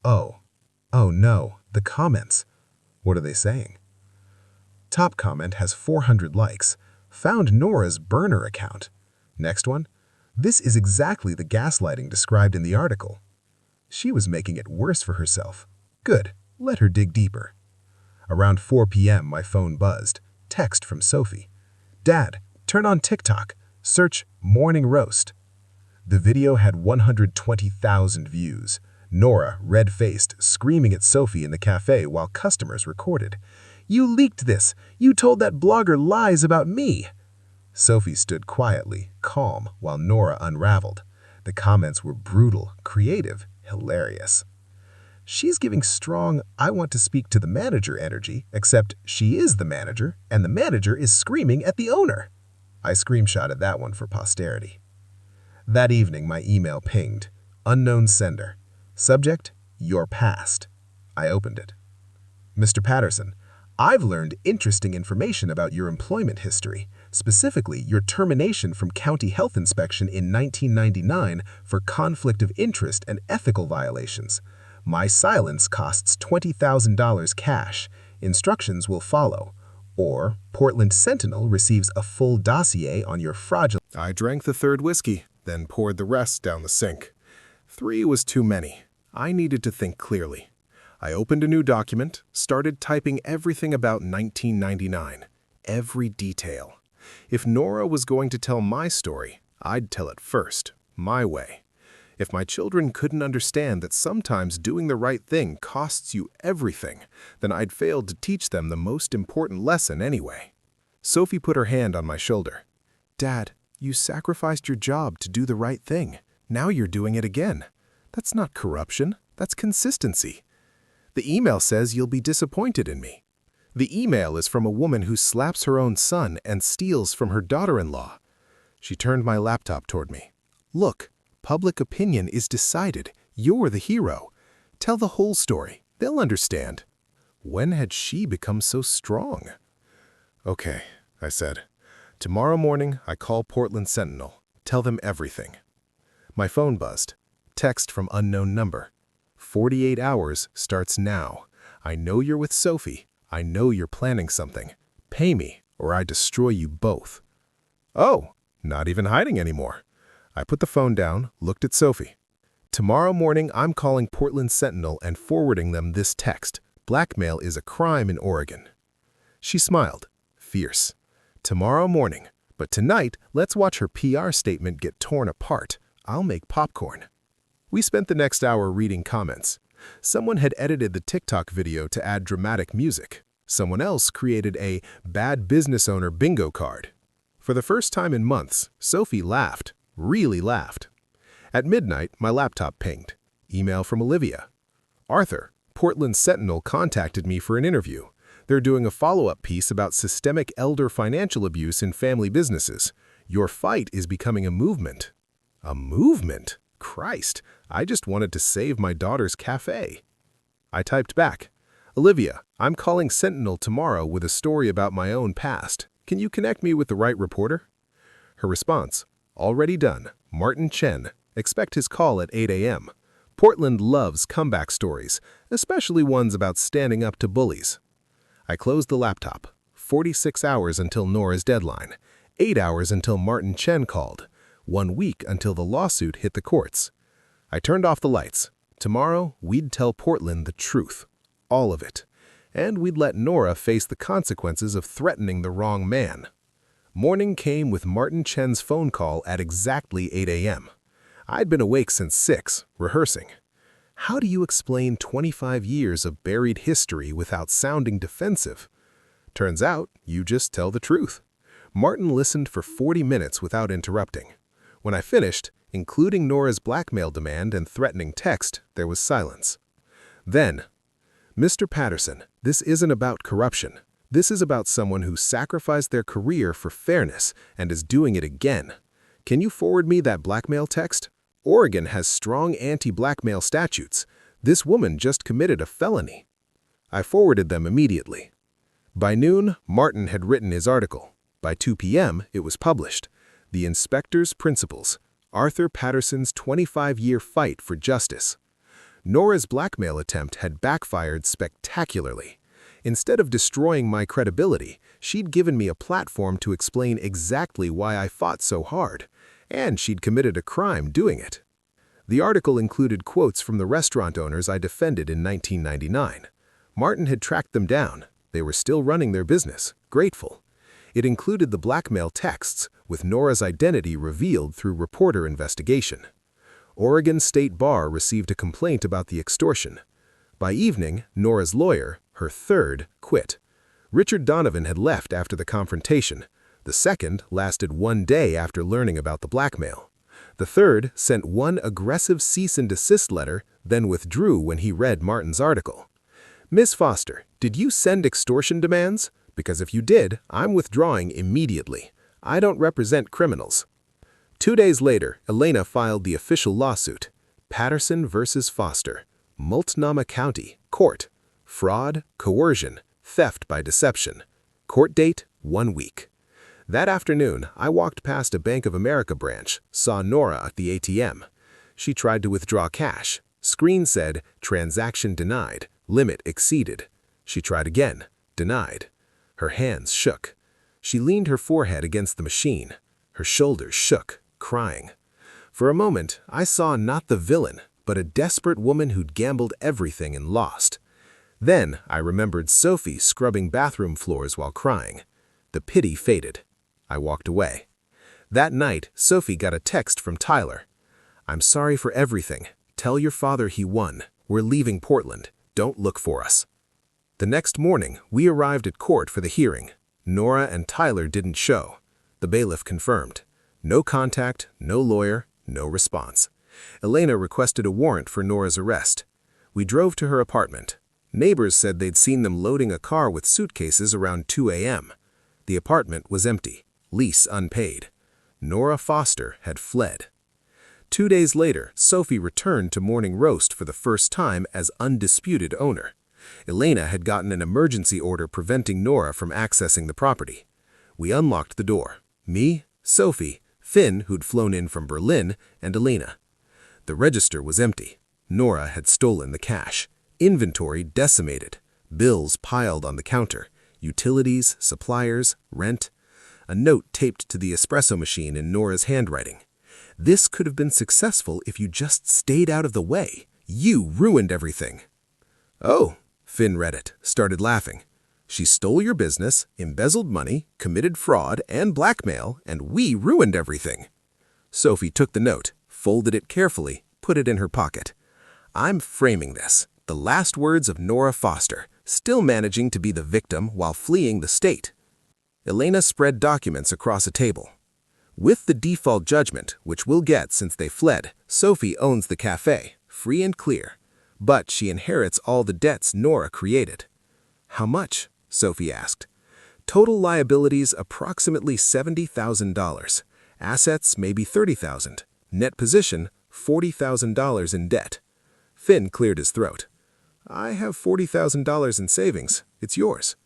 Oh no, the comments. What are they saying? Top comment has 400 likes. Found Nora's burner account. Next one. "This is exactly the gaslighting described in the article." She was making it worse for herself. Good, let her dig deeper. Around 4 p.m. my phone buzzed. Text from Sophie. "Dad, turn on TikTok. Search Morning Roast." The video had 120,000 views. Nora, red-faced, screaming at Sophie in the cafe while customers recorded. "You leaked this. You told that blogger lies about me." Sophie stood quietly, calm, while Nora unraveled. The comments were brutal, creative, hilarious. She's giving strong, "I want to speak to the manager" energy, except she is the manager, and the manager is screaming at the owner. I screenshotted that one for posterity. That evening, my email pinged. Unknown sender. Subject, "Your past." I opened it. "Mr. Patterson, I've learned interesting information about your employment history, specifically your termination from County Health Inspection in 1999 for conflict of interest and ethical violations. My silence costs $20,000 cash. Instructions will follow. Or Portland Sentinel receives a full dossier on your fraudulent..." I drank the third whiskey, then poured the rest down the sink. 3 was too many. I needed to think clearly. I opened a new document, started typing everything about 1999. Every detail. If Nora was going to tell my story, I'd tell it first, my way. If my children couldn't understand that sometimes doing the right thing costs you everything, then I'd failed to teach them the most important lesson anyway. Sophie put her hand on my shoulder. "Dad, you sacrificed your job to do the right thing. Now you're doing it again. That's not corruption, that's consistency. The email says you'll be disappointed in me." The email is from a woman who slaps her own son and steals from her daughter-in-law. She turned my laptop toward me. "Look, public opinion is decided. You're the hero. Tell the whole story. They'll understand." When had she become so strong? "Okay," I said. "Tomorrow morning, I call Portland Sentinel. Tell them everything." My phone buzzed. Text from unknown number. 48 hours starts now. I know you're with Sophie. I know you're planning something. Pay me, or I destroy you both. Oh, not even hiding anymore. I put the phone down, looked at Sophie. "Tomorrow morning, I'm calling Portland Sentinel and forwarding them this text. Blackmail is a crime in Oregon." She smiled. Fierce. "Tomorrow morning, But tonight, let's watch her PR statement get torn apart. I'll make popcorn. We spent the next hour reading comments. Someone had edited the TikTok video to add dramatic music. Someone else created a bad business owner bingo card. For the first time in months, Sophie laughed, really laughed. At midnight, my laptop pinged. Email from Olivia. Arthur, Portland Sentinel, contacted me for an interview. They're doing a follow-up piece about systemic elder financial abuse in family businesses. Your fight is becoming a movement. A movement? Christ, I just wanted to save my daughter's cafe. I typed back, Olivia, I'm calling Sentinel tomorrow with a story about my own past. Can you connect me with the right reporter? Her response, already done. Martin Chen. Expect his call at 8 a.m. Portland loves comeback stories, especially ones about standing up to bullies. I closed the laptop. 46 hours until Nora's deadline. 8 hours until Martin Chen called. 1 week until the lawsuit hit the courts. I turned off the lights. Tomorrow, we'd tell Portland the truth. All of it. And we'd let Nora face the consequences of threatening the wrong man. Morning came with Martin Chen's phone call at exactly 8 a.m. I'd been awake since 6, rehearsing. How do you explain 25 years of buried history without sounding defensive? Turns out, you just tell the truth. Martin listened for 40 minutes without interrupting. When I finished, including Nora's blackmail demand and threatening text, there was silence. Then, Mr. Patterson, this isn't about corruption. This is about someone who sacrificed their career for fairness and is doing it again. Can you forward me that blackmail text? Oregon has strong anti-blackmail statutes. This woman just committed a felony. I forwarded them immediately. By noon, Martin had written his article. By 2 p.m., it was published. The Inspector's Principles, Arthur Patterson's 25-year fight for justice. Nora's blackmail attempt had backfired spectacularly. Instead of destroying my credibility, she'd given me a platform to explain exactly why I fought so hard, and she'd committed a crime doing it. The article included quotes from the restaurant owners I defended in 1999. Martin had tracked them down. They were still running their business, grateful. It included the blackmail texts, with Nora's identity revealed through reporter investigation. Oregon State Bar received a complaint about the extortion. By evening, Nora's lawyer, her third, quit. Richard Donovan had left after the confrontation. The second lasted 1 day after learning about the blackmail. The third sent one aggressive cease and desist letter, then withdrew when he read Martin's article. Ms. Foster, did you send extortion demands? Because if you did, I'm withdrawing immediately. I don't represent criminals. 2 days later, Elena filed the official lawsuit. Patterson versus Foster. Multnomah County, Court. Fraud, coercion, theft by deception. Court date, 1 week. That afternoon, I walked past a Bank of America branch, saw Nora at the ATM. She tried to withdraw cash. Screen said, transaction denied, limit exceeded. She tried again, denied. Her hands shook. She leaned her forehead against the machine. Her shoulders shook, crying. For a moment, I saw not the villain, but a desperate woman who'd gambled everything and lost. Then I remembered Sophie scrubbing bathroom floors while crying. The pity faded. I walked away. That night, Sophie got a text from Tyler. I'm sorry for everything. Tell your father he won. We're leaving Portland. Don't look for us. The next morning, we arrived at court for the hearing. Nora and Tyler didn't show. The bailiff confirmed. No contact, no lawyer, no response. Elena requested a warrant for Nora's arrest. We drove to her apartment. Neighbors said they'd seen them loading a car with suitcases around 2 a.m. The apartment was empty, lease unpaid. Nora Foster had fled. 2 days later, Sophie returned to morning roast for the first time as undisputed owner. Elena had gotten an emergency order preventing Nora from accessing the property. We unlocked the door. Me, Sophie, Finn, who'd flown in from Berlin, and Elena. The register was empty. Nora had stolen the cash. Inventory decimated. Bills piled on the counter. Utilities, suppliers, rent. A note taped to the espresso machine in Nora's handwriting. This could have been successful if you just stayed out of the way. You ruined everything. Oh, Finn read it, started laughing. She stole your business, embezzled money, committed fraud and blackmail, and we ruined everything." Sophie took the note, folded it carefully, put it in her pocket. "I'm framing this. The last words of Nora Foster, still managing to be the victim while fleeing the state." Elena spread documents across a table. "With the default judgment, which we'll get since they fled, Sophie owns the cafe, free and clear. But she inherits all the debts Nora created." "How much?" Sophie asked. "Total liabilities approximately $70,000. Assets maybe $30,000. Net position $40,000 in debt." Finn cleared his throat. "I have $40,000 in savings. It's yours."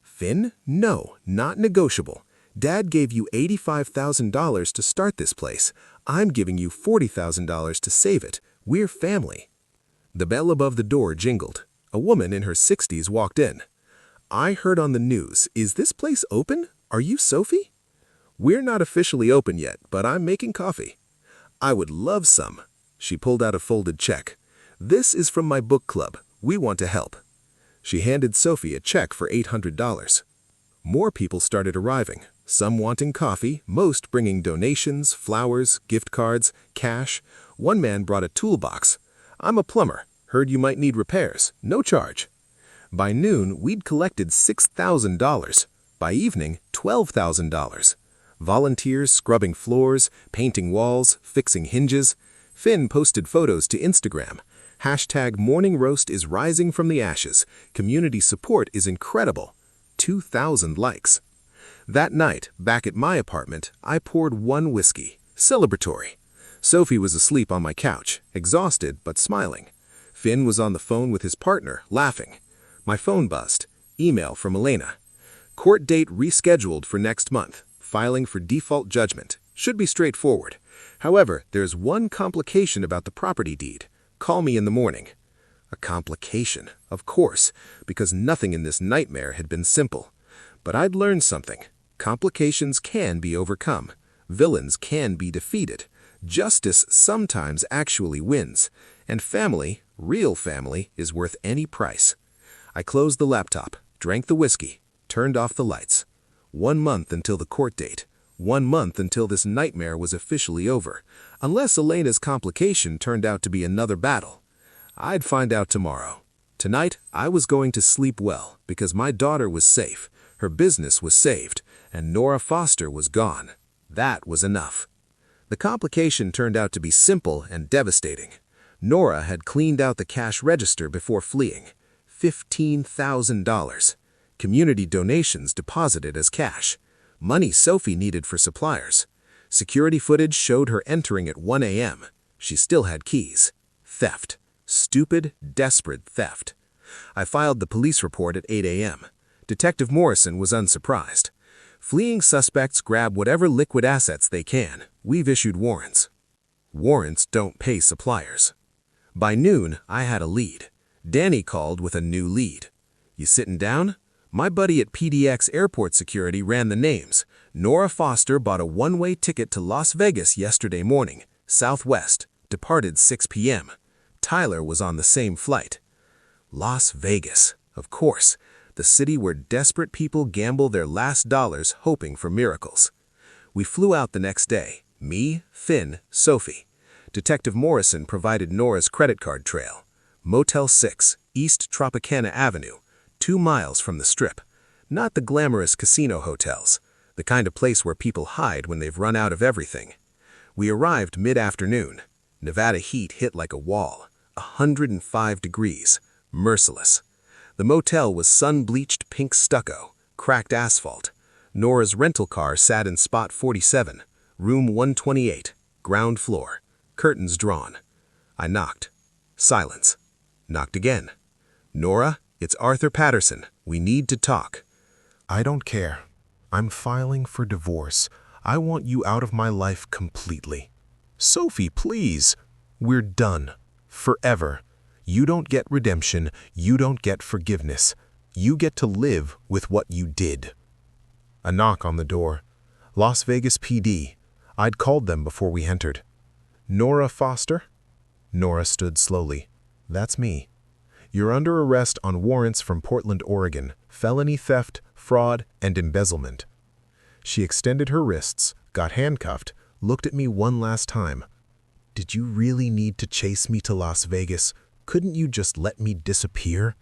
"Finn, no, not negotiable. Dad gave you $85,000 to start this place. I'm giving you $40,000 to save it. We're family." The bell above the door jingled. A woman in her 60s walked in. "I heard on the news. Is this place open? Are you Sophie?" "We're not officially open yet, but I'm making coffee." "I would love some." She pulled out a folded check. "This is from my book club. We want to help." She handed Sophie a check for $800. More people started arriving, some wanting coffee, most bringing donations, flowers, gift cards, cash. One man brought a toolbox. "I'm a plumber. Heard you might need repairs. No charge." By noon, we'd collected $6,000. By evening, $12,000. Volunteers scrubbing floors, painting walls, fixing hinges. Finn posted photos to Instagram. #MorningRoast is rising from the ashes. Community support is incredible. 2,000 likes. That night, back at my apartment, I poured one whiskey. Celebratory. Sophie was asleep on my couch, exhausted but smiling. Finn was on the phone with his partner, laughing. My phone buzzed. Email from Elena. "Court date rescheduled for next month. Filing for default judgment. Should be straightforward. However, there's one complication about the property deed. Call me in the morning." A complication, of course, because nothing in this nightmare had been simple. But I'd learned something. Complications can be overcome. Villains can be defeated. Justice sometimes actually wins. And family, real family, is worth any price. I closed the laptop, drank the whiskey, turned off the lights. 1 month until the court date. 1 month until this nightmare was officially over. Unless Elena's complication turned out to be another battle. I'd find out tomorrow. Tonight, I was going to sleep well because my daughter was safe, her business was saved, and Nora Foster was gone. That was enough. The complication turned out to be simple and devastating. Nora had cleaned out the cash register before fleeing. $15,000. Community donations deposited as cash. Money Sophie needed for suppliers. Security footage showed her entering at 1 a.m. She still had keys. Theft. Stupid, desperate theft. I filed the police report at 8 a.m. Detective Morrison was unsurprised. Fleeing suspects grab whatever liquid assets they can. We've issued warrants. Warrants don't pay suppliers. By noon, I had a lead. Danny called with a new lead. "You sitting down?" My buddy at PDX Airport Security ran the names. Nora Foster bought a one-way ticket to Las Vegas yesterday morning, Southwest, departed 6 p.m. Tyler was on the same flight. Las Vegas, of course, the city where desperate people gamble their last dollars hoping for miracles. We flew out the next day, me, Finn, Sophie. Detective Morrison provided Nora's credit card trail. Motel 6, East Tropicana Avenue, 2 miles from the Strip. Not the glamorous casino hotels, the kind of place where people hide when they've run out of everything. We arrived mid-afternoon. Nevada heat hit like a wall, 105 degrees, merciless. The motel was sun-bleached pink stucco, cracked asphalt. Nora's rental car sat in spot 47, room 128, ground floor, curtains drawn. I knocked. Silence. Knocked again. "Nora, it's Arthur Patterson. We need to talk." "I don't care. I'm filing for divorce. I want you out of my life completely." "Sophie, please. We're done. Forever. You don't get redemption. You don't get forgiveness. You get to live with what you did." A knock on the door. Las Vegas PD. I'd called them before we entered. "Nora Foster?" Nora stood slowly. "That's me." You're under arrest on warrants from Portland, Oregon, felony theft, fraud, and embezzlement." She extended her wrists, got handcuffed, looked at me one last time. "Did you really need to chase me to Las Vegas? Couldn't you just let me disappear?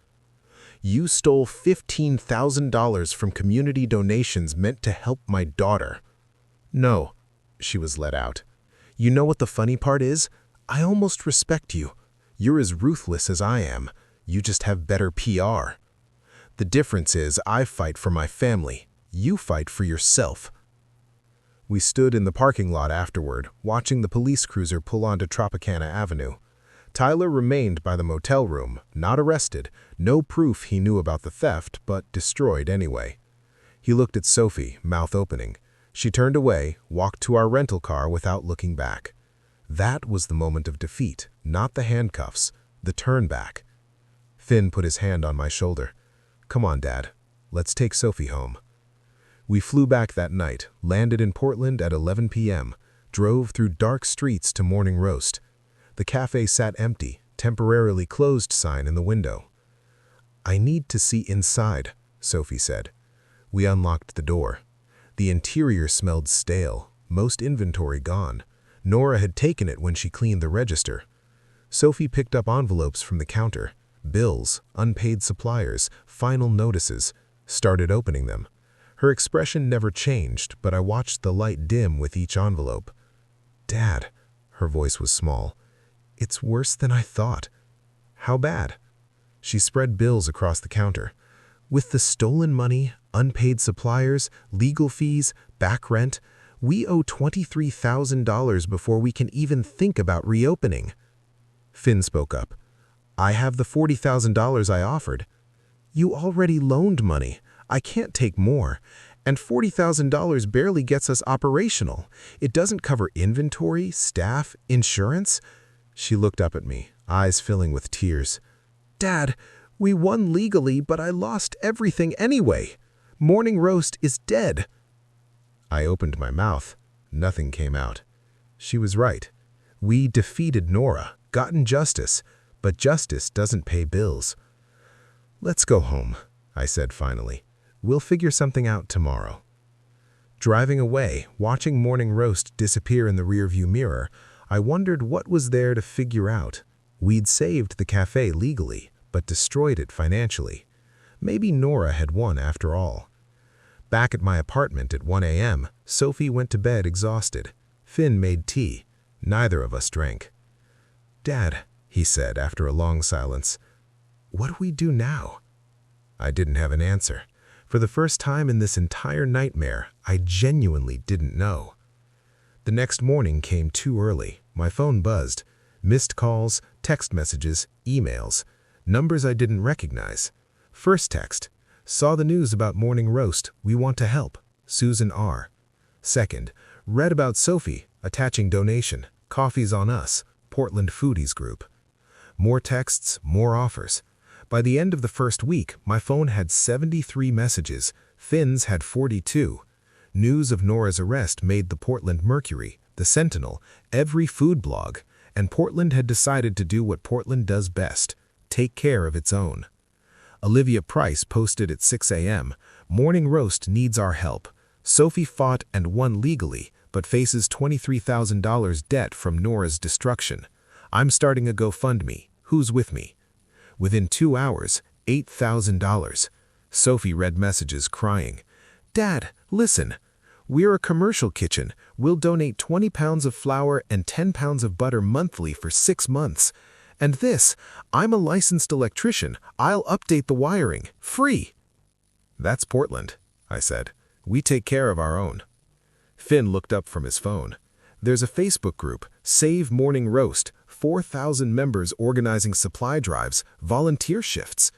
You stole $15,000 from community donations meant to help my daughter." "No," she was let out. "You know what the funny part is? I almost respect you. You're as ruthless as I am. You just have better PR. The difference is I fight for my family. You fight for yourself." We stood in the parking lot afterward, watching the police cruiser pull onto Tropicana Avenue. Tyler remained by the motel room, not arrested, no proof he knew about the theft, but destroyed anyway. He looked at Sophie, mouth opening. She turned away, walked to our rental car without looking back. That was the moment of defeat, not the handcuffs, the turn back. Finn put his hand on my shoulder. "Come on, Dad. Let's take Sophie home." We flew back that night, landed in Portland at 11 p.m., drove through dark streets to morning roast. The cafe sat empty, temporarily closed sign in the window. "I need to see inside," Sophie said. We unlocked the door. The interior smelled stale, most inventory gone. Nora had taken it when she cleaned the register. Sophie picked up envelopes from the counter, bills, unpaid suppliers, final notices, started opening them. Her expression never changed, but I watched the light dim with each envelope. "Dad," her voice was small, "it's worse than I thought." "How bad?" She spread bills across the counter. "With the stolen money, unpaid suppliers, legal fees, back rent, we owe $23,000 before we can even think about reopening." Finn spoke up. "I have the $40,000 I offered." "You already loaned money. I can't take more. And $40,000 barely gets us operational. It doesn't cover inventory, staff, insurance." She looked up at me, eyes filling with tears. "Dad, we won legally, but I lost everything anyway. Morning Roast is dead." I opened my mouth. Nothing came out. She was right. We defeated Nora, gotten justice, but justice doesn't pay bills. "Let's go home," I said finally. "We'll figure something out tomorrow." Driving away, watching Morning Roast disappear in the rearview mirror, I wondered what was there to figure out. We'd saved the cafe legally, but destroyed it financially. Maybe Nora had won after all. Back at my apartment at 1 a.m., Sophie went to bed exhausted. Finn made tea. Neither of us drank. "Dad," he said after a long silence, "what do we do now?" I didn't have an answer. For the first time in this entire nightmare, I genuinely didn't know. The next morning came too early. My phone buzzed. Missed calls, text messages, emails. Numbers I didn't recognize. First text: "Saw the news about Morning Roast. We want to help. Susan R." Second: "Read about Sophie. Attaching donation. Coffee's on us. Portland Foodies Group." More texts, more offers. By the end of the first week, my phone had 73 messages. Finn's had 42. News of Nora's arrest made the Portland Mercury, the Sentinel, every food blog, and Portland had decided to do what Portland does best: take care of its own. Olivia Price posted at 6 a.m., "Morning Roast needs our help. Sophie fought and won legally, but faces $23,000 debt from Nora's destruction. I'm starting a GoFundMe. Who's with me?" Within 2 hours, $8,000. Sophie read messages crying. "Dad, listen. We're a commercial kitchen. We'll donate 20 pounds of flour and 10 pounds of butter monthly for 6 months. And this, I'm a licensed electrician. I'll update the wiring. Free." "That's Portland," I said. "We take care of our own." Finn looked up from his phone. "There's a Facebook group, Save Morning Roast, 4,000 members organizing supply drives, volunteer shifts."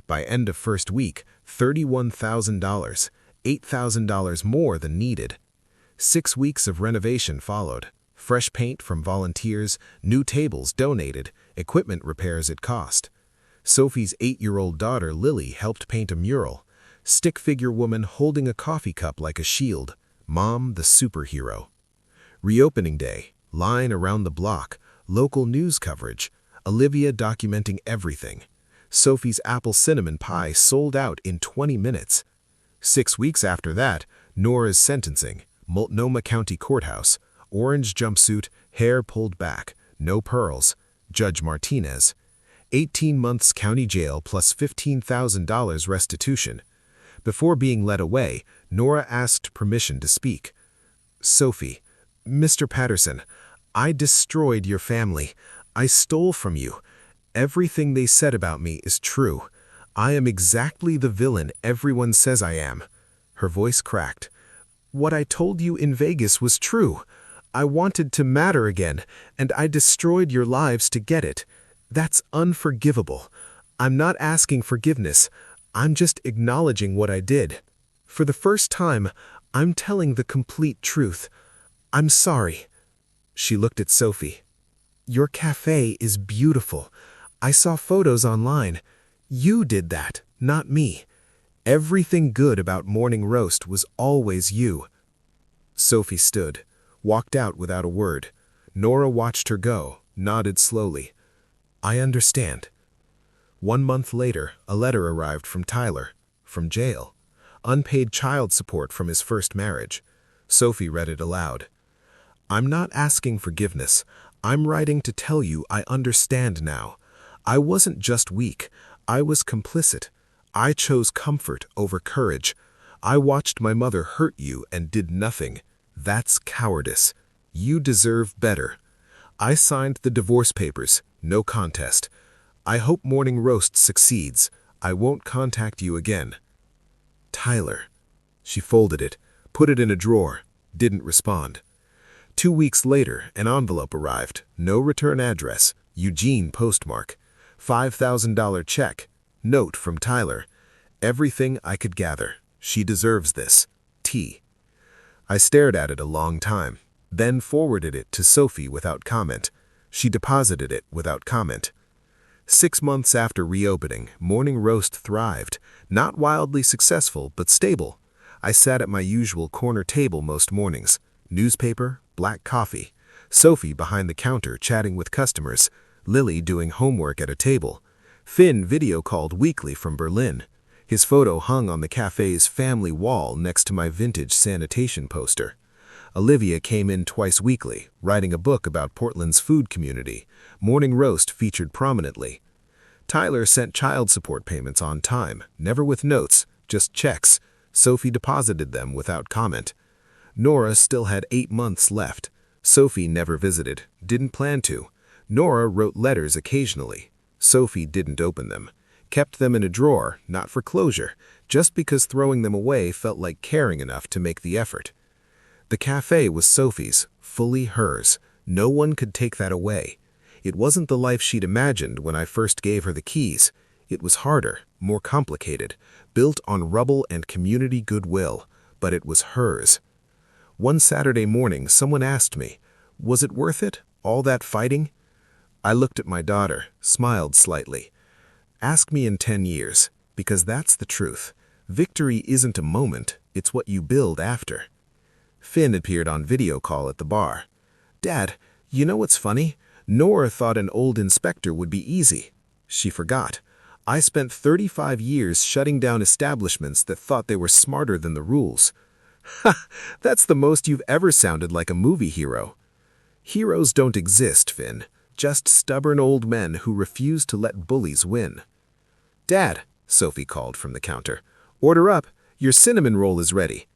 By end of first week, $31,000, $8,000 more than needed. 6 weeks of renovation followed. Fresh paint from volunteers, new tables donated, equipment repairs at cost. Sophie's 8-year-old daughter Lily helped paint a mural. Stick figure woman holding a coffee cup like a shield. Mom the superhero. Reopening day, line around the block, local news coverage, Olivia documenting everything. Sophie's apple cinnamon pie sold out in 20 minutes. 6 weeks after that, Nora's sentencing, Multnomah County Courthouse, orange jumpsuit, hair pulled back, no pearls, Judge Martinez. 18 months county jail plus $15,000 restitution. Before being led away, Nora asked permission to speak. Sophie, Mr. Patterson, I destroyed your family. I stole from you. Everything they said about me is true. I am exactly the villain everyone says I am. Her voice cracked. What I told you in Vegas was true. I wanted to matter again, and I destroyed your lives to get it. That's unforgivable. I'm not asking forgiveness. I'm just acknowledging what I did. For the first time, I'm telling the complete truth. I'm sorry. She looked at Sophie. Your cafe is beautiful. I saw photos online. You did that, not me. Everything good about Morning Roast was always you. Sophie stood, walked out without a word. Nora watched her go, nodded slowly. I understand. 1 month later, a letter arrived from Tyler, from jail. Unpaid child support from his first marriage. Sophie read it aloud. I'm not asking forgiveness. I'm writing to tell you I understand now. I wasn't just weak. I was complicit. I chose comfort over courage. I watched my mother hurt you and did nothing. That's cowardice. You deserve better. I signed the divorce papers. No contest. I hope Morning Roast succeeds. I won't contact you again. Tyler. She folded it, put it in a drawer, didn't respond. 2 weeks later, an envelope arrived. No return address. Eugene postmark. $5,000 check. Note from Tyler. Everything I could gather. She deserves this. T. I stared at it a long time, then forwarded it to Sophie without comment. She deposited it without comment. 6 months after reopening, Morning Roast thrived. Not wildly successful, but stable. I sat at my usual corner table most mornings. Newspaper, black coffee. Sophie behind the counter chatting with customers. Lily doing homework at a table. Finn video called weekly from Berlin. His photo hung on the cafe's family wall next to my vintage sanitation poster. Olivia came in twice weekly, writing a book about Portland's food community. Morning Roast featured prominently. Tyler sent child support payments on time, never with notes, just checks. Sophie deposited them without comment. Nora still had 8 months left. Sophie never visited, didn't plan to. Nora wrote letters occasionally. Sophie didn't open them. Kept them in a drawer, not for closure, just because throwing them away felt like caring enough to make the effort. The cafe was Sophie's, fully hers. No one could take that away. It wasn't the life she'd imagined when I first gave her the keys. It was harder, more complicated, built on rubble and community goodwill, but it was hers. One Saturday morning, someone asked me, was it worth it, all that fighting? I looked at my daughter, smiled slightly. Ask me in 10 years, because that's the truth. Victory isn't a moment, it's what you build after. Finn appeared on video call at the bar. Dad, you know what's funny? Nora thought an old inspector would be easy. She forgot. I spent 35 years shutting down establishments that thought they were smarter than the rules. Ha! That's the most you've ever sounded like a movie hero. Heroes don't exist, Finn. Just stubborn old men who refuse to let bullies win. Dad, Sophie called from the counter. Order up. Your cinnamon roll is ready.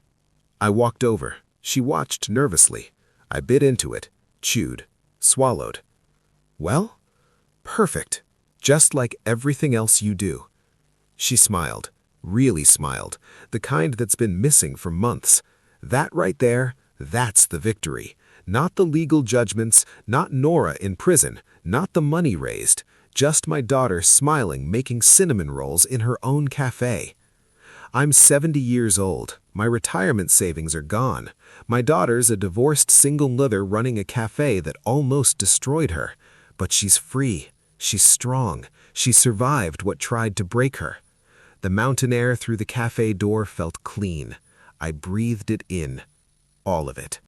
I walked over. She watched nervously. I bit into it, chewed, swallowed. Well? Perfect. Just like everything else you do. She smiled, really smiled, the kind that's been missing for months. That right there, that's the victory. Not the legal judgments, not Nora in prison, not the money raised, just my daughter smiling making cinnamon rolls in her own cafe. I'm 70 years old. My retirement savings are gone. My daughter's a divorced single mother running a cafe that almost destroyed her. But she's free. She's strong. She survived what tried to break her. The mountain air through the cafe door felt clean. I breathed it in. All of it.